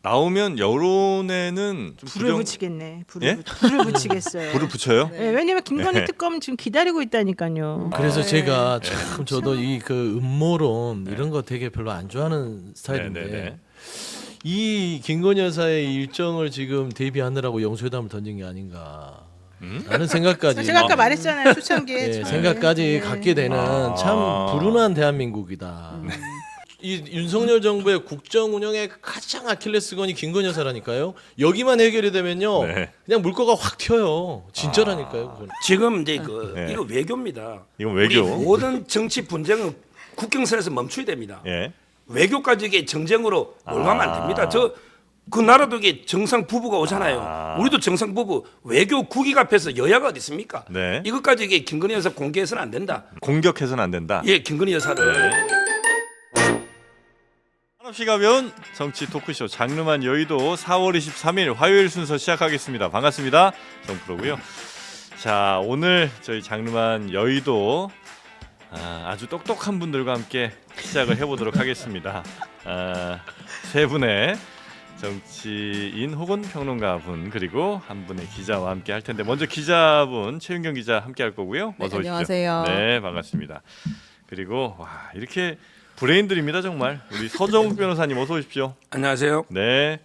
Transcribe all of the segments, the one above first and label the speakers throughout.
Speaker 1: 나오면 여론에는 좀
Speaker 2: 불을 붙이겠네.
Speaker 1: 예?
Speaker 2: 불을 붙이겠어요.
Speaker 1: 불을 붙여요?
Speaker 2: 네, 왜냐면 김건희 특검 지금 기다리고 있다니까요.
Speaker 3: 그래서
Speaker 4: 네.
Speaker 3: 제가 참 저도 이 그 음모론 이런 거 되게 별로 안 좋아하는 스타일인데
Speaker 1: 네.
Speaker 3: 이 김건희 여사의 일정을 지금 대비하느라고 영수회담을 던진 게 아닌가 라는 생각까지
Speaker 2: 제가 아까 말했잖아요. 초창기에.
Speaker 3: 예,
Speaker 2: 처음에.
Speaker 3: 생각까지
Speaker 2: 네.
Speaker 3: 갖게 되는 참 불운한 대한민국이다. 이 윤석열 정부의 국정 운영의 가장 아킬레스건이 김건희 여사라니까요. 여기만 해결이 되면요,
Speaker 1: 네.
Speaker 3: 그냥 물꼬가 확 튀어요. 진짜라니까요. 그건.
Speaker 4: 지금 이제
Speaker 1: 네.
Speaker 4: 이거 외교입니다.
Speaker 1: 이건 외교.
Speaker 4: 우리 모든 정치 분쟁은 국경선에서 멈춰야 됩니다.
Speaker 1: 예.
Speaker 4: 외교까지 이게 정쟁으로 몰가면 안 됩니다. 그 나라도 이게 정상 부부가 오잖아요. 우리도 정상 부부 외교 국익 앞에서 여야가 어디 있습니까?
Speaker 1: 네.
Speaker 4: 이것까지 이게 김건희 여사 공개해서는 안 된다.
Speaker 1: 공격해서는 안 된다.
Speaker 4: 예, 김건희 여사를.
Speaker 1: 한없이 가벼운 정치 토크쇼 장르만 여의도 4월 23일 화요일 순서 시작하겠습니다. 반갑습니다. 정프로고요. 자, 오늘 저희 장르만 여의도 아주 똑똑한 분들과 함께 시작을 해보도록 하겠습니다. 세 분의 정치인 혹은 평론가분 그리고 한 분의 기자와 함께 할 텐데 먼저 기자분 최윤경 기자 함께 할 거고요.
Speaker 5: 네,
Speaker 1: 어서 오십시오.
Speaker 5: 안녕하세요.
Speaker 1: 네, 반갑습니다. 그리고 와, 이렇게 브레인들입니다 정말. 우리 서정욱 변호사님 어서 오십시오.
Speaker 4: 안녕하세요.
Speaker 1: 네.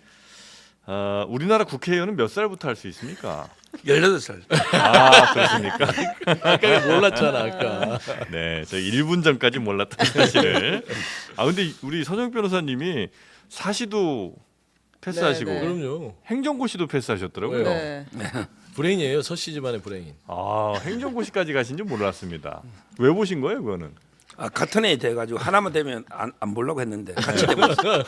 Speaker 1: 우리나라 국회의원은 몇 살부터 할 수 있습니까?
Speaker 4: 18살.
Speaker 1: 아, 그렇습니까?
Speaker 3: 아까 몰랐잖아 아까.
Speaker 1: 네, 저 1분 전까지 몰랐던 사실을. 근데 우리 서정욱 변호사님이 사시도 패스하시고
Speaker 5: 네, 네.
Speaker 3: 그럼요.
Speaker 1: 행정고시도 패스하셨더라고요.
Speaker 5: 네.
Speaker 3: 브레인이에요. 서씨 집안의 브레인.
Speaker 1: 행정고시까지 가신 줄 몰랐습니다. 왜 보신 거예요, 그거는?
Speaker 4: 같은 애 돼가지고 하나만 되면 안 보려고 했는데 같이 돼버렸어요.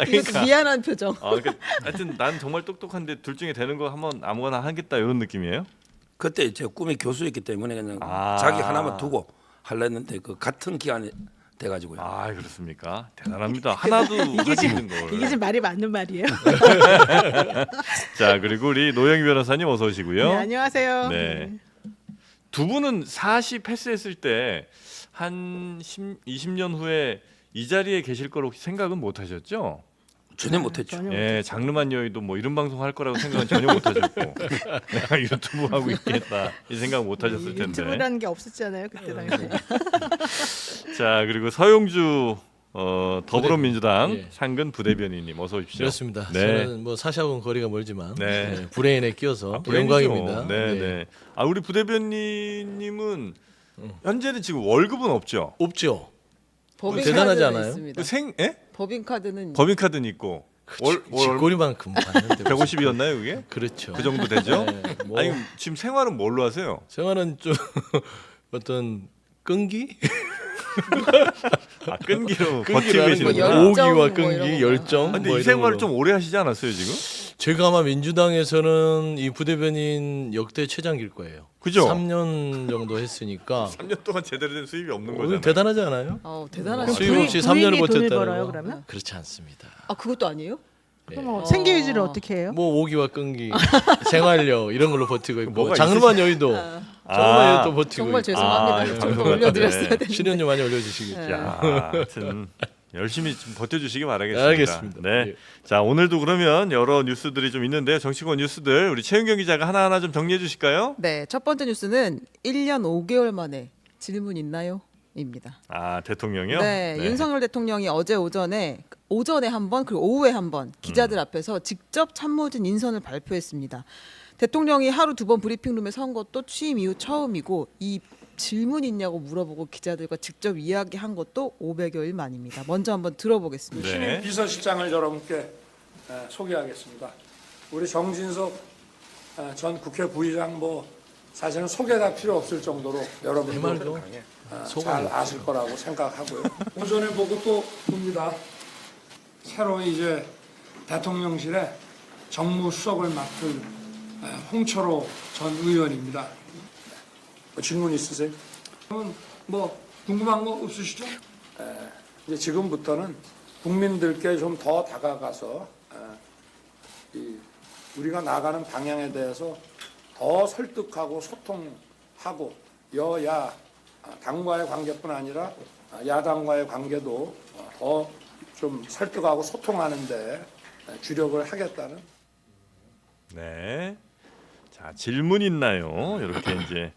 Speaker 5: 이것도 미안한 표정.
Speaker 1: 그러니까 하여튼 난 정말 똑똑한데 둘 중에 되는 거 한번 아무거나 하겠다 이런 느낌이에요?
Speaker 4: 그때 제 꿈이 교수였기 때문에 그냥
Speaker 1: 아.
Speaker 4: 자기 하나만 두고 하려 했는데 그 같은 기간에 돼가지고요.
Speaker 1: 그렇습니까? 대단합니다. 하나도 하기 힘든 걸.
Speaker 2: 이게 지금 말이 맞는 말이에요.
Speaker 1: 자, 그리고 우리 노영희 변호사님 어서 오시고요.
Speaker 2: 네, 안녕하세요.
Speaker 1: 네. 두 분은 사시 패스했을 때 한 20년 후에 이 자리에 계실 거라고 생각은 못 하셨죠?
Speaker 4: 전혀 못했죠.
Speaker 2: 전혀
Speaker 1: 예, 장르만 여의도 뭐 이런 방송 할 거라고 생각은 전혀 못 하셨고 내가 유튜브 하고 있겠다 이 생각 못 하셨을 텐데.
Speaker 2: 유튜브라는 게 없었잖아요 그때 당시에.
Speaker 1: 자, 그리고 서용주 더불어민주당
Speaker 3: 예.
Speaker 1: 상근 부대변인님 어서 오십시오.
Speaker 3: 그렇습니다.
Speaker 1: 네.
Speaker 3: 저는 뭐 사시하고는 거리가 멀지만
Speaker 1: 네.
Speaker 3: 브레인에 끼어서
Speaker 1: 브레인이죠.
Speaker 3: 영광입니다.
Speaker 1: 네, 네. 우리 부대변인님은 현재는 지금 월급은 없죠.
Speaker 3: 없죠.
Speaker 5: 법인
Speaker 3: 대단하지
Speaker 5: 카드는
Speaker 3: 않아요?
Speaker 5: 있습니다.
Speaker 1: 법인
Speaker 5: 카드는
Speaker 1: 카드는 있고 월
Speaker 3: 쥐꼬리만큼 받는데
Speaker 1: 150이었나요, 그게?
Speaker 3: 그렇죠.
Speaker 1: 그 정도 되죠?
Speaker 3: 네, 뭐
Speaker 1: 아니, 지금 생활은 뭘로 하세요?
Speaker 3: 생활은 좀 어떤 끈기?
Speaker 1: 끈기로 버티고
Speaker 3: 끈기라는
Speaker 1: 계시는구나.
Speaker 5: 거, 열정
Speaker 3: 오기와
Speaker 5: 뭐
Speaker 3: 끈기,
Speaker 5: 이런 거.
Speaker 3: 열정.
Speaker 1: 근데
Speaker 3: 뭐
Speaker 1: 이
Speaker 3: 이런
Speaker 1: 생활을
Speaker 3: 걸로.
Speaker 1: 좀 오래 하시지 않았어요, 지금?
Speaker 3: 제가 아마 민주당에서는 이 부대변인 역대 최장일 거예요.
Speaker 1: 그죠?
Speaker 3: 3년 정도 했으니까
Speaker 1: 3년 동안 제대로 된 수입이 없는
Speaker 3: 이거
Speaker 1: 거잖아요.
Speaker 3: 대단하지 않아요?
Speaker 5: 대단하죠.
Speaker 3: 수입 없이 3년을
Speaker 2: 부인이 돈을
Speaker 3: 버텼다는
Speaker 2: 벌어요,
Speaker 3: 거.
Speaker 2: 그러면?
Speaker 3: 그렇지 않습니다.
Speaker 5: 그것도 아니에요?
Speaker 2: 그럼 생계 유지를 어떻게 해요?
Speaker 3: 뭐 오기와 끈기, 생활력 이런 걸로 버티고 있고
Speaker 1: 뭐가
Speaker 3: 장르만 여의도 정말 여의도 버티고
Speaker 5: 정말
Speaker 3: 있고.
Speaker 5: 죄송합니다.
Speaker 1: 예,
Speaker 5: 좀 더
Speaker 1: 네.
Speaker 5: 올려드렸어야 되는데.
Speaker 3: 출연료 많이 올려주시겠죠.
Speaker 5: 네.
Speaker 1: 야, 하여튼 열심히 좀 버텨주시기 바라겠습니다.
Speaker 3: 알겠습니다.
Speaker 1: 네.
Speaker 3: 예.
Speaker 1: 자, 오늘도 그러면 여러 뉴스들이 좀 있는데요. 정치권 뉴스들 우리 최윤경 기자가 하나하나 좀 정리해 주실까요?
Speaker 5: 네, 첫 번째 뉴스는 1년 5개월 만에 질문 있나요? 입니다.
Speaker 1: 대통령이요?
Speaker 5: 네, 윤석열 대통령이 어제 오전에 한 번, 그리고 오후에 한 번 기자들 앞에서 직접 참모진 인선을 발표했습니다. 대통령이 하루 2번 브리핑룸에 선 것도 취임 이후 처음이고 이 질문 있냐고 물어보고 기자들과 직접 이야기한 것도 500여일 만입니다. 먼저 한번 들어보겠습니다.
Speaker 1: 네.
Speaker 6: 신임 비서실장을 여러분께 소개하겠습니다. 우리 정진석 전 국회 부의장 사실은 소개가 필요 없을 정도로 여러분도 잘 아실 거라고 생각하고요. 오전에 보고 또 봅니다. 새로 이제 대통령실에 정무수석을 맡을 홍철호 전 의원입니다. 질문 있으세요? 궁금한 거 없으시죠? 이제 지금부터는 국민들께 좀 더 다가가서 우리가 나가는 방향에 대해서 더 설득하고 소통하고 여야 당과의 관계뿐 아니라 야당과의 관계도 더 좀 설득하고 소통하는데 주력을 하겠다는.
Speaker 1: 네. 자, 질문 있나요? 이렇게 이제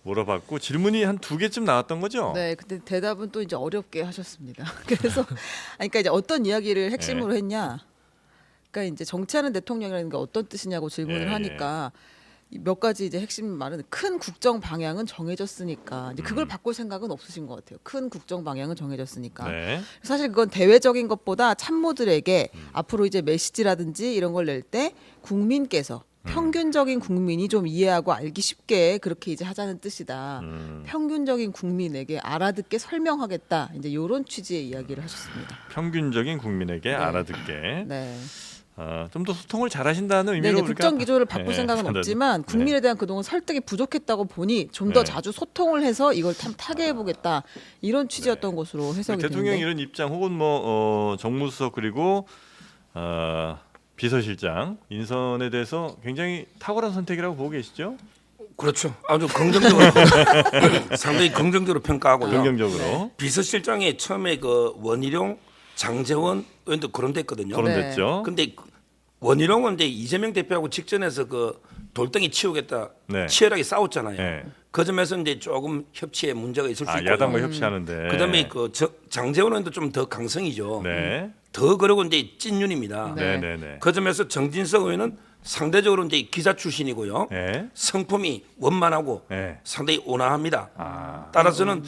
Speaker 1: 물어봤고 질문이 한 2개쯤 나왔던 거죠?
Speaker 5: 네, 근데 대답은 또 이제 어렵게 하셨습니다. 그래서 아니, 그러니까 이제 어떤 이야기를 핵심으로
Speaker 1: 네.
Speaker 5: 했냐? 그러니까 이제 정치하는 대통령이라는 게 어떤 뜻이냐고 질문을
Speaker 1: 예,
Speaker 5: 하니까 몇 가지 이제 핵심 말은 큰 국정 방향은 정해졌으니까 이제 그걸 바꿀 생각은 없으신 것 같아요. 큰 국정 방향은 정해졌으니까.
Speaker 1: 네.
Speaker 5: 사실 그건 대외적인 것보다 참모들에게 앞으로 이제 메시지라든지 이런 걸 낼 때 국민께서 평균적인 국민이 좀 이해하고 알기 쉽게 그렇게 이제 하자는 뜻이다. 평균적인 국민에게 알아듣게 설명하겠다. 이제 이런 취지의 이야기를 하셨습니다.
Speaker 1: 평균적인 국민에게 알아듣게.
Speaker 5: 네.
Speaker 1: 좀 더 소통을 잘하신다는
Speaker 5: 네,
Speaker 1: 의미로
Speaker 5: 네, 국정 기조를 바꿀 생각은
Speaker 1: 받아들-
Speaker 5: 없지만 국민에 대한 그동안 설득이 부족했다고 보니 좀 더
Speaker 1: 네.
Speaker 5: 자주 소통을 해서 이걸 타개해 보겠다. 이런 취지였던 것으로 해석이
Speaker 1: 대통령
Speaker 5: 되는데.
Speaker 1: 이런 입장 혹은 뭐 정무수석 그리고 비서실장 인선에 대해서 굉장히 탁월한 선택이라고 보고 계시죠?
Speaker 4: 그렇죠. 아주 긍정적으로 상당히 긍정적으로 평가하고요.
Speaker 1: 긍정적으로
Speaker 4: 비서실장이 처음에 그 원희룡, 장재원 의원도 거론됐거든요.
Speaker 1: 거론됐죠.
Speaker 4: 근데 원희룡은 이제 이재명 대표하고 직전에서 그 돌덩이 치우겠다
Speaker 1: 네.
Speaker 4: 치열하게 싸웠잖아요.
Speaker 1: 네.
Speaker 4: 그 점에서 이제 조금 협치에 문제가 있을 수 있고.
Speaker 1: 야당과 협치하는데.
Speaker 4: 그다음에 그 장재원 의원도 좀 더 강성이죠.
Speaker 1: 네.
Speaker 4: 더 그러고 이제 찐윤입니다.
Speaker 1: 네, 네, 네.
Speaker 4: 그 점에서 정진석 의원은 상대적으로 이제 기자 출신이고요.
Speaker 1: 네.
Speaker 4: 성품이 원만하고
Speaker 1: 네.
Speaker 4: 상당히 온화합니다. 따라서는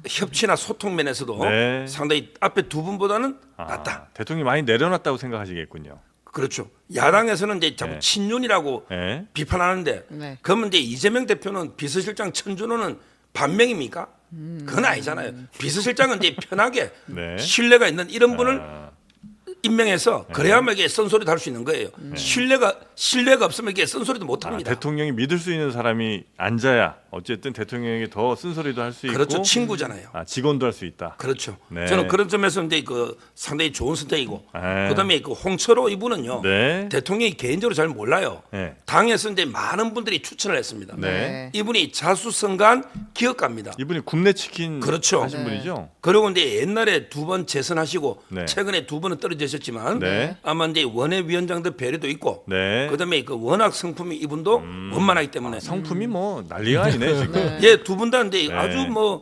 Speaker 4: 협치나 소통 면에서도
Speaker 1: 네.
Speaker 4: 상당히 앞에 두 분보다는 낫다.
Speaker 1: 대통령이 많이 내려놨다고 생각하시겠군요.
Speaker 4: 그렇죠. 야당에서는 이제 자꾸
Speaker 1: 네.
Speaker 4: 친윤이라고
Speaker 1: 네.
Speaker 4: 비판하는데
Speaker 5: 네.
Speaker 4: 그러면 이제 이재명 대표는 비서실장 천준호는 반명입니까? 그건 아니잖아요. 비서실장은 이제 편하게
Speaker 1: 네.
Speaker 4: 신뢰가 있는 이런 분을
Speaker 1: 아,
Speaker 4: 임명해서 그래야만 이게 쓴소리도 할 수 있는 거예요. 신뢰가 없으면 이게 쓴소리도 못 합니다.
Speaker 1: 대통령이 믿을 수 있는 사람이 앉아야 어쨌든 대통령에게 더 쓴소리도 할 수 있고
Speaker 4: 그렇죠. 친구잖아요.
Speaker 1: 직원도 할 수 있다.
Speaker 4: 그렇죠.
Speaker 1: 네.
Speaker 4: 저는 그런 점에서 이제 그 상당히 좋은 선택이고
Speaker 1: 네.
Speaker 4: 그다음에 그 홍철호 이분은요.
Speaker 1: 네.
Speaker 4: 대통령이 개인적으로 잘 몰라요.
Speaker 1: 네.
Speaker 4: 당에서 이제 많은 분들이 추천을 했습니다.
Speaker 1: 네.
Speaker 4: 이분이 자수성가한 기업가입니다.
Speaker 1: 이분이 굽네 치킨
Speaker 4: 그렇죠.
Speaker 1: 하신
Speaker 5: 네.
Speaker 1: 분이죠.
Speaker 4: 그리고 이제 옛날에 2번 재선하시고
Speaker 1: 네.
Speaker 4: 최근에 2번은 떨어지셨지만
Speaker 1: 네.
Speaker 4: 아마 이제 원외위원장들 배려도 있고
Speaker 1: 네.
Speaker 4: 그다음에 그 워낙 성품이 이분도 원만하기 때문에
Speaker 1: 성품이 뭐 난리가 아니네 지금.
Speaker 5: 네.
Speaker 4: 예, 두 분 다 이제
Speaker 1: 네.
Speaker 4: 아주 뭐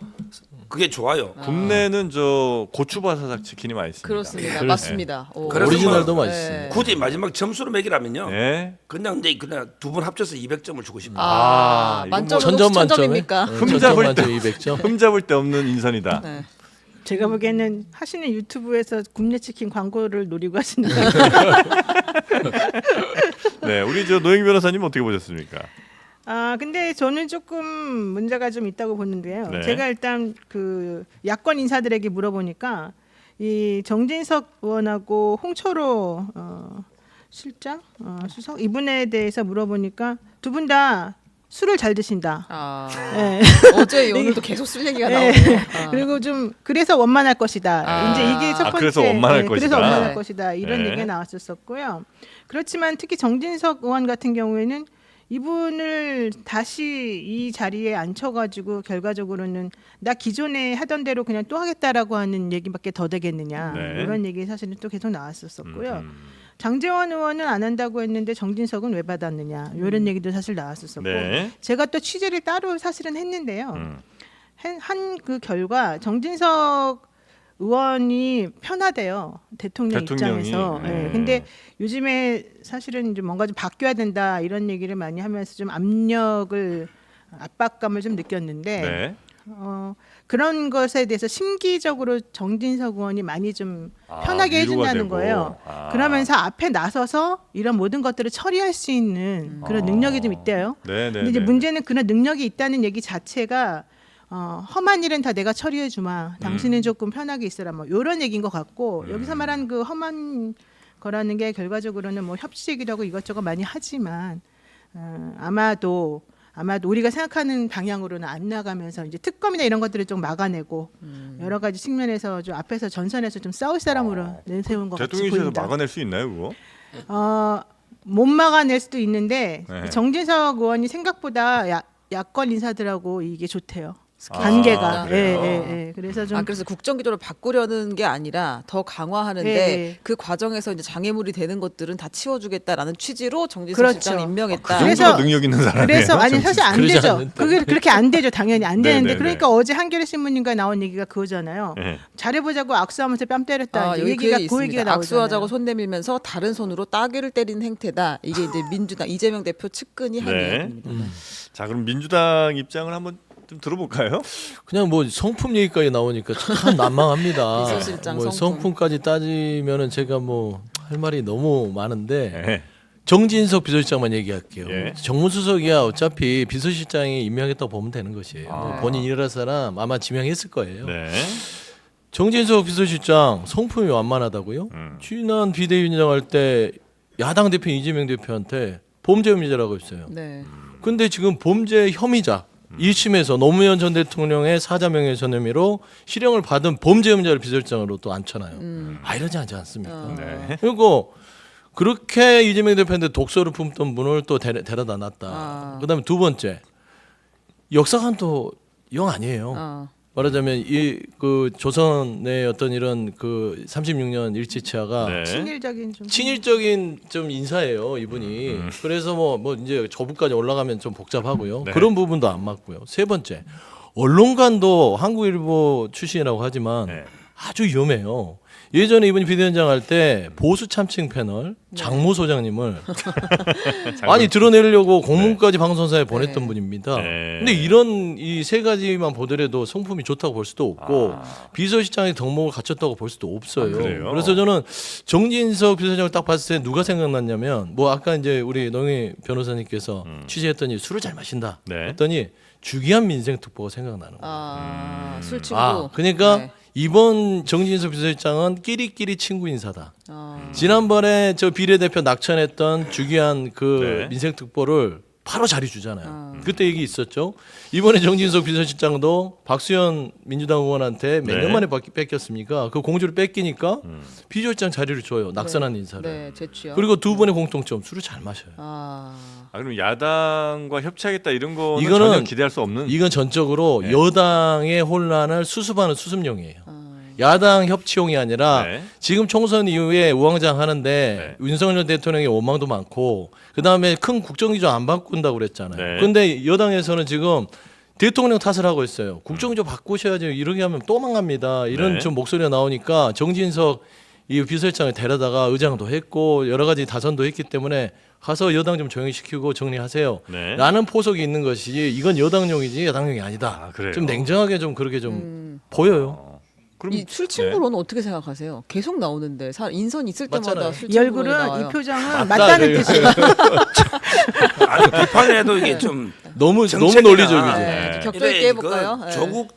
Speaker 4: 그게 좋아요.
Speaker 1: 굽네는 저 고추바사삭 치킨이 맛있습니다.
Speaker 5: 그렇습니다. 맞습니다. 오.
Speaker 4: 그래서
Speaker 3: 오리지널도
Speaker 4: 뭐-
Speaker 3: 맛있습니다.
Speaker 4: 굳이 마지막 점수로 매기라면요.
Speaker 1: 네.
Speaker 4: 그냥 이제 그냥 두 분 합쳐서 200점을 주고 싶다.
Speaker 5: 아,
Speaker 1: 이건
Speaker 5: 만점으로
Speaker 3: 천점 만점에
Speaker 5: 천점입니까?
Speaker 1: 흠잡을
Speaker 3: 만점
Speaker 1: 때
Speaker 3: 200점.
Speaker 1: 흠잡을 데 없는 인선이다.
Speaker 5: 네.
Speaker 2: 제가 보기에는 하시는 유튜브에서 굽네치킨 광고를 노리고 하시는
Speaker 1: 네, 우리 저 노영 변호사님 어떻게 보셨습니까?
Speaker 2: 근데 저는 조금 문제가 좀 있다고 보는데요.
Speaker 1: 네.
Speaker 2: 제가 일단 그 야권 인사들에게 물어보니까 이 정진석 의원하고 홍철호 실장 수석 이분에 대해서 물어보니까 두 분 다 술을 잘 드신다.
Speaker 5: 아,
Speaker 2: 네.
Speaker 5: 어제 오늘도 계속 쓸 얘기가
Speaker 2: 네.
Speaker 5: 나오네요.
Speaker 2: 그리고 좀 그래서 원만할 것이다.
Speaker 5: 아.
Speaker 2: 이제 이게 첫 번째.
Speaker 1: 그래서 원만할 것이다.
Speaker 2: 그래서 원만할
Speaker 5: 네.
Speaker 2: 것이다. 이런
Speaker 1: 네.
Speaker 2: 얘기가 나왔었고요. 그렇지만 특히 정진석 의원 같은 경우에는 이분을 다시 이 자리에 앉혀가지고 결과적으로는 나 기존에 하던 대로 그냥 또 하겠다라고 하는 얘기밖에 더 되겠느냐
Speaker 1: 네.
Speaker 2: 이런 얘기 사실은 또 계속 나왔었고요. 장재원 의원은 안 한다고 했는데 정진석은 왜 받았느냐 이런 얘기도 사실 나왔었었고
Speaker 1: 네.
Speaker 2: 제가 또 취재를 따로 사실은 했는데요. 한 그 결과 정진석 의원이 편하대요 대통령
Speaker 1: 대통령이.
Speaker 2: 입장에서. 네. 근데 요즘에 사실은 좀 뭔가 좀 바뀌어야 된다 이런 얘기를 많이 하면서 좀 압박감을 좀 느꼈는데
Speaker 1: 네.
Speaker 2: 그런 것에 대해서 심기적으로 정진석 의원이 많이 좀 편하게
Speaker 1: 위로가
Speaker 2: 해준다는
Speaker 1: 되고.
Speaker 2: 거예요. 그러면서 앞에 나서서 이런 모든 것들을 처리할 수 있는 그런 능력이 좀 있대요.
Speaker 1: 네, 네.
Speaker 2: 근데 이제 문제는 그런 능력이 있다는 얘기 자체가 험한 일은 다 내가 처리해 주마. 당신은 조금 편하게 있어라. 뭐 이런 얘기인 것 같고 여기서 말한 그 험한 거라는 게 결과적으로는 뭐 협치 얘기도 하고 이것저것 많이 하지만 아마도 우리가 생각하는 방향으로는 안 나가면서 이제 특검이나 이런 것들을 좀 막아내고 여러 가지 측면에서 좀 앞에서 전선에서 좀 싸울 사람으로 내세운 것 같이
Speaker 1: 대통령실에서
Speaker 2: 보입니다.
Speaker 1: 막아낼 수 있나요, 그거?
Speaker 2: 못 막아낼 수도 있는데
Speaker 1: 네.
Speaker 2: 정진석 의원이 생각보다 야권 인사들하고 이게 좋대요. 관계가.
Speaker 1: 그래요?
Speaker 2: 그래서 좀
Speaker 5: 그래서 국정기조를 바꾸려는 게 아니라 더 강화하는데
Speaker 2: 예.
Speaker 5: 그 과정에서 이제 장애물이 되는 것들은 다 치워주겠다라는 취지로 정진석
Speaker 2: 그렇죠.
Speaker 5: 실장을 임명했다.
Speaker 1: 그 정도로
Speaker 2: 그래서-
Speaker 1: 능력 있는 사람이에요.
Speaker 2: 그래서 아니 사실 안
Speaker 3: 그러지
Speaker 2: 되죠.
Speaker 3: 않는데.
Speaker 2: 그게 그렇게 안 되죠. 당연히 안 되는데
Speaker 1: 네네네.
Speaker 2: 그러니까 어제 한겨레 신문인가 나온 얘기가 그거잖아요.
Speaker 1: 네.
Speaker 2: 잘해보자고 악수하면서 뺨 때렸다. 이제
Speaker 5: 여기
Speaker 2: 얘기가
Speaker 5: 그
Speaker 2: 그 얘기가 나오잖아요.
Speaker 5: 악수하자고 손 내밀면서 다른 손으로 따귀를 때리는 행태다. 이게 이제 민주당 이재명 대표 측근이 한
Speaker 1: 네.
Speaker 5: 이야기입니다.
Speaker 1: 자, 그럼 민주당 입장을 한번 좀 들어볼까요?
Speaker 3: 그냥 뭐 성품 얘기까지 나오니까 참 난망합니다.
Speaker 5: 비서실장
Speaker 3: 뭐
Speaker 5: 성품.
Speaker 3: 성품까지 따지면은 제가 뭐 할 말이 너무 많은데
Speaker 1: 네.
Speaker 3: 정진석 비서실장만 얘기할게요.
Speaker 1: 예.
Speaker 3: 정무수석이야 어차피 비서실장이 임명했다고 보면 되는 것이에요. 뭐 본인 일할 사람 아마 지명했을 거예요.
Speaker 1: 네.
Speaker 3: 정진석 비서실장 성품이 완만하다고요? 지난 비대위원장 할 때 야당 대표 이재명 대표한테 범죄 혐의자라고 했어요.
Speaker 5: 네.
Speaker 3: 근데 지금 범죄 혐의자 1심에서 노무현 전 대통령의 사자 명예훼손 혐의로 실형을 받은 범죄 혐의자를 비서실장으로 또 앉혀놔요. 이러지 않지 않습니까?
Speaker 1: 네.
Speaker 3: 그리고 그렇게 이재명 대표한테 독소를 품던 분을 또 데려다 놨다. 그다음에 두 번째 역사관도 영 아니에요. 말하자면 이 그 조선의 어떤 이런 그 36년 일제치하가
Speaker 1: 네.
Speaker 2: 친일적인 좀
Speaker 3: 친일적인 좀 인사예요 이분이. 그래서 뭐 이제 저부까지 올라가면 좀 복잡하고요.
Speaker 1: 네.
Speaker 3: 그런 부분도 안 맞고요. 세 번째 언론관도 한국일보 출신이라고 하지만
Speaker 1: 네.
Speaker 3: 아주 위험해요. 예전에 이분이 비대위원장 할 때 보수 참칭 패널 장모 소장님을 아니 드러내려고 공문까지 방송사에 보냈던
Speaker 5: 네.
Speaker 3: 분입니다.
Speaker 1: 네.
Speaker 3: 근데 이런 이 세 가지만 보더라도 성품이 좋다고 볼 수도 없고 비서실장이 덕목을 갖췄다고 볼 수도 없어요.
Speaker 1: 그래요?
Speaker 3: 그래서 저는 정진석 비서실장을 딱 봤을 때 누가 생각났냐면 뭐 아까 이제 우리 노영희 변호사님께서 취재했더니 술을 잘 마신다
Speaker 1: 네.
Speaker 3: 했더니 주기한 민생특보가 생각나는 거예요.
Speaker 5: 술 친구.
Speaker 3: 그러니까
Speaker 5: 네.
Speaker 3: 이번 정진석 비서실장은 끼리끼리 친구 인사다. 지난번에 저 비례대표 낙천했던 주기한 그
Speaker 1: 네.
Speaker 3: 민생특보를 바로 자리 주잖아요. 그때 얘기 있었죠. 이번에 정진석 비서실장도 박수현 민주당 의원한테 몇
Speaker 1: 네.
Speaker 3: 년 만에 뺏겼습니까? 그 공주를 뺏기니까 비서실장 자리를 줘요. 낙선한 인사를.
Speaker 5: 네, 제취요.
Speaker 3: 그리고 두 분의 공통점 술을 잘 마셔요.
Speaker 1: 아, 그럼 야당과 협치하겠다 이런 거는
Speaker 3: 이거는
Speaker 1: 전혀 기대할 수 없는.
Speaker 3: 이건 전적으로
Speaker 1: 네.
Speaker 3: 여당의 혼란을 수습하는 수습용이에요. 야당 협치용이 아니라
Speaker 1: 네.
Speaker 3: 지금 총선 이후에 우왕좌왕 하는데 윤석열 대통령의 원망도 많고 그다음에 큰 국정기조 안 바꾼다고 그랬잖아요.
Speaker 1: 네.
Speaker 3: 그런데 여당에서는 지금 대통령 탓을 하고 있어요. 국정기조 바꾸셔야죠. 이렇게 하면 또 망합니다. 이런
Speaker 1: 네.
Speaker 3: 좀 목소리가 나오니까 정진석 이 비서실장을 데려다가 의장도 했고 여러 가지 다선도 했기 때문에 가서 여당 좀 조용히 시키고 정리하세요.
Speaker 1: 네.
Speaker 3: 라는 포석이 있는 것이 이건 여당용이지 야당용이 아니다.
Speaker 1: 아, 그래요?
Speaker 3: 좀 냉정하게 좀 그렇게 좀 보여요.
Speaker 1: 그럼
Speaker 5: 이 술 친구로는 어떻게 생각하세요? 계속 나오는데 인선 있을 때마다
Speaker 3: 맞잖아요.
Speaker 5: 술
Speaker 2: 이
Speaker 5: 친구로
Speaker 2: 얼굴은
Speaker 5: 나와요.
Speaker 2: 이 표정은
Speaker 3: 맞다,
Speaker 2: 맞다는
Speaker 3: 네.
Speaker 2: 뜻이에요.
Speaker 4: 아니 비판을 해도 이게 좀
Speaker 3: 너무
Speaker 4: 정책이나
Speaker 3: 논리적이죠.
Speaker 5: 네, 격조
Speaker 4: 이래
Speaker 5: 있게 해볼까요?
Speaker 4: 그
Speaker 5: 네.
Speaker 4: 조국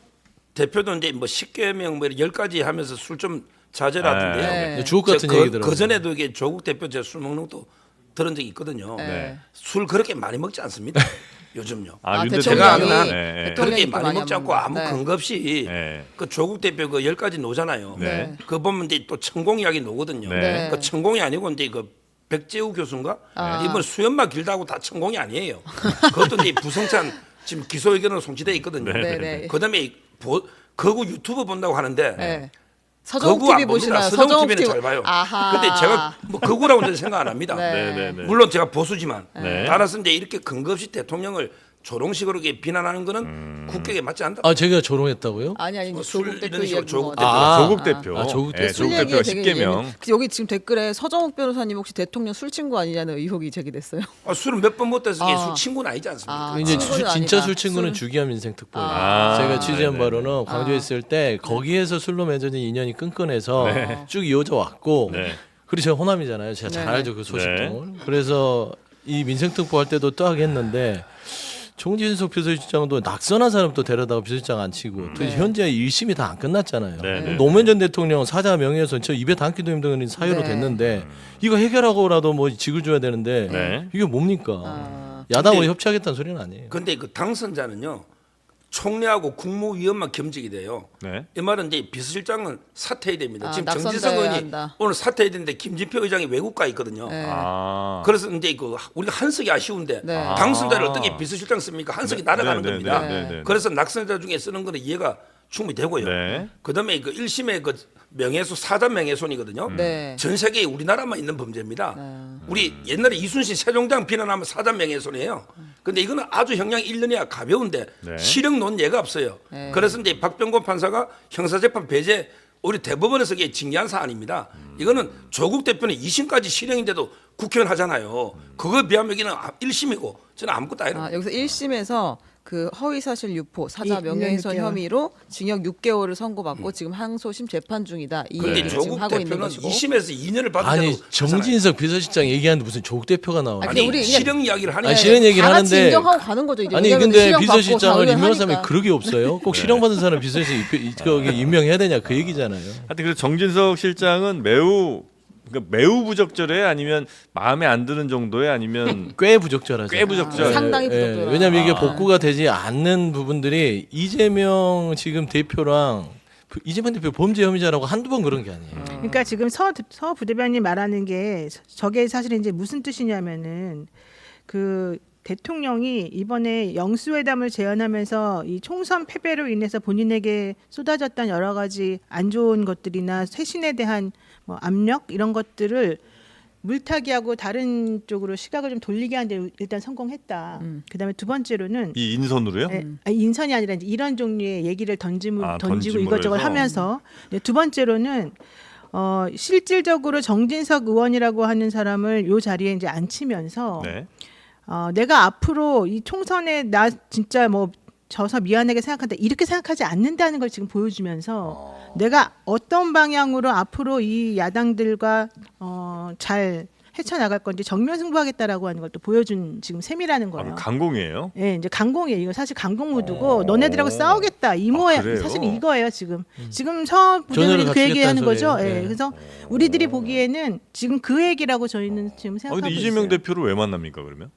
Speaker 4: 대표도 이제 뭐 10개명 뭐 10가지 하면서 술 좀 자제라던데요.
Speaker 5: 네.
Speaker 3: 주옥 같은
Speaker 4: 그
Speaker 3: 얘기더라고요.
Speaker 4: 전에도 이게 조국 대표 제 술 먹는 것도 들은 적이 있거든요.
Speaker 5: 네.
Speaker 4: 술 그렇게 많이 먹지 않습니다. 요즘요.
Speaker 1: 윤
Speaker 5: 대통령이
Speaker 4: 제가 아는 한
Speaker 1: 네.
Speaker 5: 대통령이
Speaker 4: 그렇게
Speaker 5: 또
Speaker 4: 많이
Speaker 5: 많이
Speaker 4: 먹지 않고
Speaker 5: 안
Speaker 4: 아무
Speaker 5: 먹는다.
Speaker 4: 근거 없이
Speaker 1: 네.
Speaker 4: 그 조국 대표 그 10가지 노잖아요.
Speaker 1: 네.
Speaker 4: 그 보면 이제 또 천공 이야기 노거든요.
Speaker 1: 네.
Speaker 4: 그 천공이 아니고 이제 그 백재우 교수인가 이번 수염만 길다고 다 천공이 아니에요. 그것도 이제 부성찬 지금 기소 의견으로 송치돼 있거든요.
Speaker 5: 네, 네.
Speaker 4: 그다음에 거구 유튜브 본다고 하는데
Speaker 5: 네. 서정욱
Speaker 4: 거구 안
Speaker 5: TV
Speaker 4: 봅니다.
Speaker 5: 보시나요?
Speaker 4: 서정욱 TV는 잘 봐요.
Speaker 5: 아하.
Speaker 4: 근데 제가 뭐 거구라고는 생각 안 합니다.
Speaker 5: 네.
Speaker 1: 네, 네.
Speaker 4: 물론 제가 보수지만
Speaker 1: 네.
Speaker 4: 따라서 이제 이렇게 근거 없이 대통령을 조롱식으로 이렇게 비난하는 거는 국격에 맞지 않다.
Speaker 3: 아 제가 조롱했다고요?
Speaker 5: 아니
Speaker 4: 뭐
Speaker 5: 조국
Speaker 4: 술
Speaker 5: 대표
Speaker 4: 이런 식으로
Speaker 5: 이야기
Speaker 4: 조국
Speaker 5: 뭐.
Speaker 4: 대표.
Speaker 1: 조국 대표.
Speaker 3: 조국 대표.
Speaker 1: 네,
Speaker 5: 술
Speaker 1: 조국
Speaker 5: 얘기에
Speaker 1: 대표가
Speaker 5: 되게
Speaker 1: 10개명.
Speaker 5: 여기 지금 댓글에 서정욱 변호사님 혹시 대통령 술 친구 아니냐는 의혹이 제기됐어요.
Speaker 4: 술을 몇 번 못 돼서 이게
Speaker 5: 아.
Speaker 4: 술 친구는 아니지 않습니까?
Speaker 5: 아.
Speaker 3: 이제
Speaker 5: 친구는
Speaker 3: 진짜
Speaker 5: 아니다.
Speaker 3: 술 친구는
Speaker 5: 술은-
Speaker 3: 주기한 민생특보예요.
Speaker 1: 아.
Speaker 3: 제가 취재한
Speaker 1: 네네네.
Speaker 3: 바로는 광주에 있을 때 거기에서 술로 맺어진 인연이 끈끈해서
Speaker 1: 네.
Speaker 3: 쭉 이어져 왔고
Speaker 1: 네.
Speaker 3: 그리고 제가 호남이잖아요. 제가 잘
Speaker 5: 네.
Speaker 3: 알죠 그 소식통을. 그래서 이 민생특보 할 때도 딱 했는데 정진석 비서실장도 낙선한 사람도 데려다가 비서실장 안 치고 또 현재 1심이 다 안 끝났잖아요.
Speaker 1: 네.
Speaker 3: 노무현 전 대통령 사자 명예훼손 저 입에 담기도 힘든 사유로
Speaker 5: 네.
Speaker 3: 됐는데 이거 해결하고라도 뭐 직을 줘야 되는데
Speaker 1: 네.
Speaker 3: 이게 뭡니까?
Speaker 5: 아.
Speaker 3: 야당으로
Speaker 4: 근데-
Speaker 3: 협치하겠다는 소리는 아니에요.
Speaker 4: 근데 그 당선자는요 총리하고 국무위원만 겸직이 돼요.
Speaker 1: 네.
Speaker 4: 이 말은 이제 비서실장은 사퇴해야 됩니다.
Speaker 5: 아,
Speaker 4: 지금
Speaker 5: 낙선자여야
Speaker 4: 정진석 의원이
Speaker 5: 한다.
Speaker 4: 오늘 사퇴해야 되는데 김진표 의장이 외국가 있거든요.
Speaker 5: 네.
Speaker 1: 아.
Speaker 4: 그래서 이제 그 우리가 한석이 아쉬운데
Speaker 5: 네.
Speaker 4: 당선자를 어떻게 비서실장 씁니까? 한석이 날아가는
Speaker 1: 네, 네,
Speaker 4: 겁니다.
Speaker 1: 네, 네, 네.
Speaker 4: 그래서 낙선자 중에 쓰는 거는 이해가 충분히 되고요.
Speaker 1: 네.
Speaker 4: 그다음에 그 1심의 그 명예훼손 사전 명예훼손이거든요.
Speaker 5: 네.
Speaker 4: 전 세계에 우리나라만 있는 범죄입니다. 우리 옛날에 이순신 세종장 비난하면 사전 명예훼손이에요. 근데 이거는 아주 형량 1년이야 가벼운데
Speaker 1: 네.
Speaker 4: 실형 논 예가 없어요.
Speaker 5: 네.
Speaker 4: 그래서 이제 박병건 판사가 형사재판 배제 우리 대법원에서 이게 징계한 사안입니다. 이거는 조국 대표는 2심까지 실형인데도 국회의원 하잖아요. 그거에 비하면 여기는 1심이고 저는 아무것도 아니에요.
Speaker 5: 아, 여기서 1심에서 그 허위사실 유포, 사자
Speaker 2: 이-
Speaker 5: 명예훼손
Speaker 2: 6개월.
Speaker 5: 혐의로 징역 6개월을 선고받고 지금 항소심 재판 중이다. 이
Speaker 4: 그런데
Speaker 5: 얘기를 지금
Speaker 4: 조국
Speaker 5: 하고 있는
Speaker 4: 대표는
Speaker 5: 것이고.
Speaker 4: 2심에서 2년을 받은
Speaker 3: 아니
Speaker 4: 데도 하잖아요.
Speaker 3: 정진석 비서실장 얘기하는데 무슨 조국 대표가 나오냐?
Speaker 5: 아니,
Speaker 4: 아니
Speaker 5: 우리 그냥-
Speaker 4: 실형 이야기를 하는
Speaker 3: 아니,
Speaker 4: 게
Speaker 3: 실형 얘기를
Speaker 5: 다 같이
Speaker 3: 하는데
Speaker 5: 인정하고 가는 거죠. 이제
Speaker 3: 아니
Speaker 5: 왜냐면
Speaker 3: 근데
Speaker 5: 실형 받고
Speaker 3: 비서실장을
Speaker 5: 다
Speaker 3: 임명한 사람이
Speaker 5: 하니까.
Speaker 3: 그러게 없어요. 꼭 실형 받은 사람 비서실장 거기 임명해야 되냐 그 얘기잖아요.
Speaker 1: 하여튼 그래서 정진석 실장은 매우 부적절해 아니면 마음에 안 드는 정도에 아니면
Speaker 3: 꽤 부적절하죠.
Speaker 1: 꽤 부적절.
Speaker 5: 상당히 부적절하다.
Speaker 3: 왜냐하면 이게 복구가 되지 않는 부분들이 이재명 지금 대표랑 이재명 대표 범죄 혐의자라고 한두 번 그런 게 아니에요.
Speaker 2: 그러니까 지금 서 부대변인 말하는 게 저게 사실 이제 무슨 뜻이냐면은 그 대통령이 이번에 영수회담을 제안하면서 이 총선 패배로 인해서 본인에게 쏟아졌던 여러 가지 안 좋은 것들이나 쇄신에 대한 뭐 압력 이런 것들을 물타기하고 다른 쪽으로 시각을 좀 돌리게 하는데 일단 성공했다. 그다음에 두 번째로는
Speaker 1: 이 인선으로요?
Speaker 2: 아니, 인선이 아니라 이제 이런 종류의 얘기를 던지고
Speaker 1: 던짐으로
Speaker 2: 이것저것
Speaker 1: 해서?
Speaker 2: 하면서 두 번째로는 실질적으로 정진석 의원이라고 하는 사람을 요 자리에 이제 앉히면서
Speaker 1: 네.
Speaker 2: 내가 앞으로 이 총선에 나 진짜 뭐 져서 미안하게 생각한다 이렇게 생각하지 않는다는 걸 지금 보여주면서 내가 어떤 방향으로 앞으로 이 야당들과 잘 헤쳐나갈 건지 정면 승부하겠다라고 하는 걸 또 보여준 지금 셈이라는 거예요.
Speaker 1: 강공이에요.
Speaker 2: 예, 이제 강공이에요. 이거 사실 강공 무드고 너네들하고 싸우겠다. 이모야
Speaker 1: 그래요?
Speaker 2: 사실 이거예요 지금. 지금 서 부대변인 그
Speaker 3: 갖추겠다는
Speaker 2: 얘기하는 거죠.
Speaker 3: 소리예요.
Speaker 2: 예,
Speaker 3: 네.
Speaker 2: 그래서 우리들이 보기에는 지금 그 얘기라고 저희는 지금
Speaker 1: 아,
Speaker 2: 생각하고
Speaker 1: 근데
Speaker 2: 있어요.
Speaker 1: 이재명 대표를 왜 만납니까 그러면?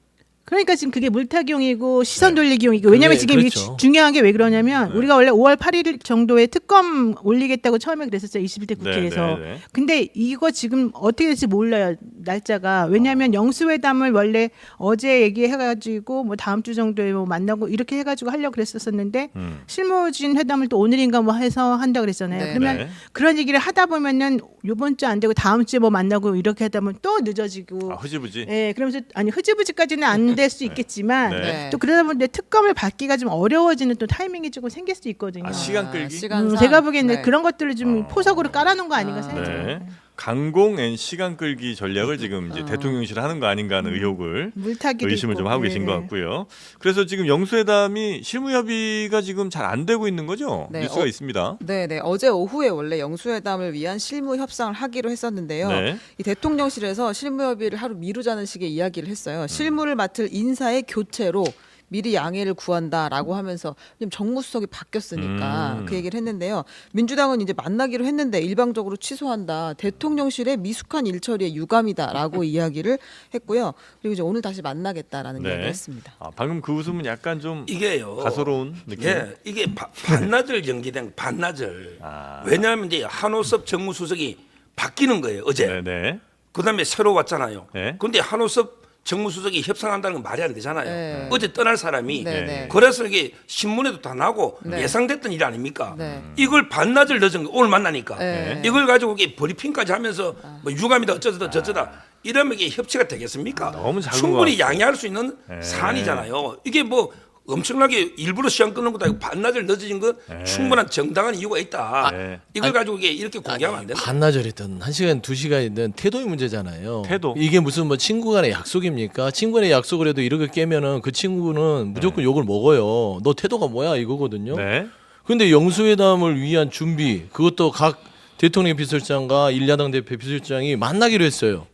Speaker 2: 그러니까 지금 그게 물타기용이고 시선 돌리기용이고 왜냐하면
Speaker 3: 그게
Speaker 2: 지금 이게
Speaker 3: 그렇죠.
Speaker 2: 중요한 게 왜 그러냐면 우리가 원래 5월 8일 정도에 특검 올리겠다고 처음에 그랬었어요 21대 국회에서.
Speaker 1: 네, 네.
Speaker 2: 근데 이거 지금 어떻게 될지 몰라요 날짜가. 왜냐하면 영수회담을 원래 어제 얘기해가지고 뭐 다음 주 정도에 뭐 만나고 이렇게 해가지고 하려고 그랬었는데 실무진 회담을 또 오늘인가 뭐 해서 한다 그랬잖아요.
Speaker 5: 네.
Speaker 2: 그러면
Speaker 1: 네.
Speaker 2: 그런 얘기를 하다 보면은 요번 주 안 되고 다음 주에 뭐 만나고 이렇게 하다 보면 또 늦어지고.
Speaker 1: 아, 흐지부지.
Speaker 2: 예, 그러면서 아니 흐지부지까지는 안 될 수 있겠지만
Speaker 1: 네.
Speaker 5: 네.
Speaker 2: 또 그러다 보니 특검을 받기가 좀 어려워지는 또 타이밍이 조금 생길 수 있거든요.
Speaker 1: 아, 시간 끌기?
Speaker 5: 시간상.
Speaker 2: 제가 보기에는
Speaker 5: 네.
Speaker 2: 그런 것들을 좀 포석으로 깔아놓은 거 아닌가 생각해요.
Speaker 1: 네. 강공 앤 시간 끌기 전략을 지금 이제 대통령실 하는 거 아닌가 하는 의혹을
Speaker 2: 물타기도
Speaker 1: 의심을
Speaker 2: 있고.
Speaker 1: 좀 하고 계신 것
Speaker 2: 네.
Speaker 1: 같고요. 그래서 지금 영수회담이 실무 협의가 지금 잘 안 되고 있는 거죠?
Speaker 5: 네,
Speaker 1: 뉴스가 있습니다.
Speaker 5: 네. 어제 오후에 원래 영수회담을 위한 실무 협상을 하기로 했었는데요.
Speaker 1: 네.
Speaker 5: 이 대통령실에서 실무 협의를 하루 미루자는 식의 이야기를 했어요. 실무를 맡을 인사의 교체로 미리 양해를 구한다라고 하면서 지금 정무수석이 바뀌었으니까 그 얘기를 했는데요. 민주당은 이제 만나기로 했는데 일방적으로 취소한다. 대통령실의 미숙한 일처리의 유감이다라고 이야기를 했고요. 그리고 이제 오늘 다시 만나겠다라는
Speaker 1: 네.
Speaker 5: 이야기를 했습니다.
Speaker 1: 아, 방금 그 웃음은 약간 좀
Speaker 4: 이게요.
Speaker 1: 가소로운 느낌.
Speaker 4: 예, 이게 반나절 연기된 반나절.
Speaker 1: 아.
Speaker 4: 왜냐하면 이제 한호섭 정무수석이 바뀌는 거예요 어제.
Speaker 1: 네네.
Speaker 4: 그다음에 새로 왔잖아요.
Speaker 1: 네.
Speaker 4: 근데 한호섭 정무수석이 협상한다는 건 말이 안 되잖아요.
Speaker 5: 네.
Speaker 4: 어제 떠날 사람이.
Speaker 5: 네, 네.
Speaker 4: 그래서 이게 신문에도 다 나고
Speaker 5: 네.
Speaker 4: 예상됐던 일 아닙니까?
Speaker 5: 네.
Speaker 4: 이걸 반나절 늦은 거 오늘 만나니까
Speaker 5: 네.
Speaker 4: 이걸 가지고 이게 브리핑까지 하면서 뭐 유감이다 어쩌다 저쩌다 이러면 이게 협치가 되겠습니까?
Speaker 1: 너무 작은
Speaker 4: 충분히
Speaker 1: 것 같아요.
Speaker 4: 양해할 수 있는
Speaker 1: 네.
Speaker 4: 사안이잖아요. 이게 뭐 엄청나게 일부러 시간 끄는 것도 아니고 반나절 늦어진 건 충분한 정당한 이유가 있다.
Speaker 1: 네.
Speaker 4: 이걸 가지고 이렇게 공개하면 안 된다.
Speaker 3: 반나절이든 1시간 2시간이든 태도의 문제잖아요.
Speaker 1: 태도.
Speaker 3: 이게 무슨 뭐 친구 간의 약속입니까? 친구 간의 약속을 해도 이렇게 깨면은 그 친구는 무조건 욕을 먹어요. 너 태도가 뭐야 이거거든요.
Speaker 1: 네.
Speaker 3: 근데 영수회담을 위한 준비 그것도 각 대통령 비서실장과 일야당 대표 비서실장이 만나기로 했어요.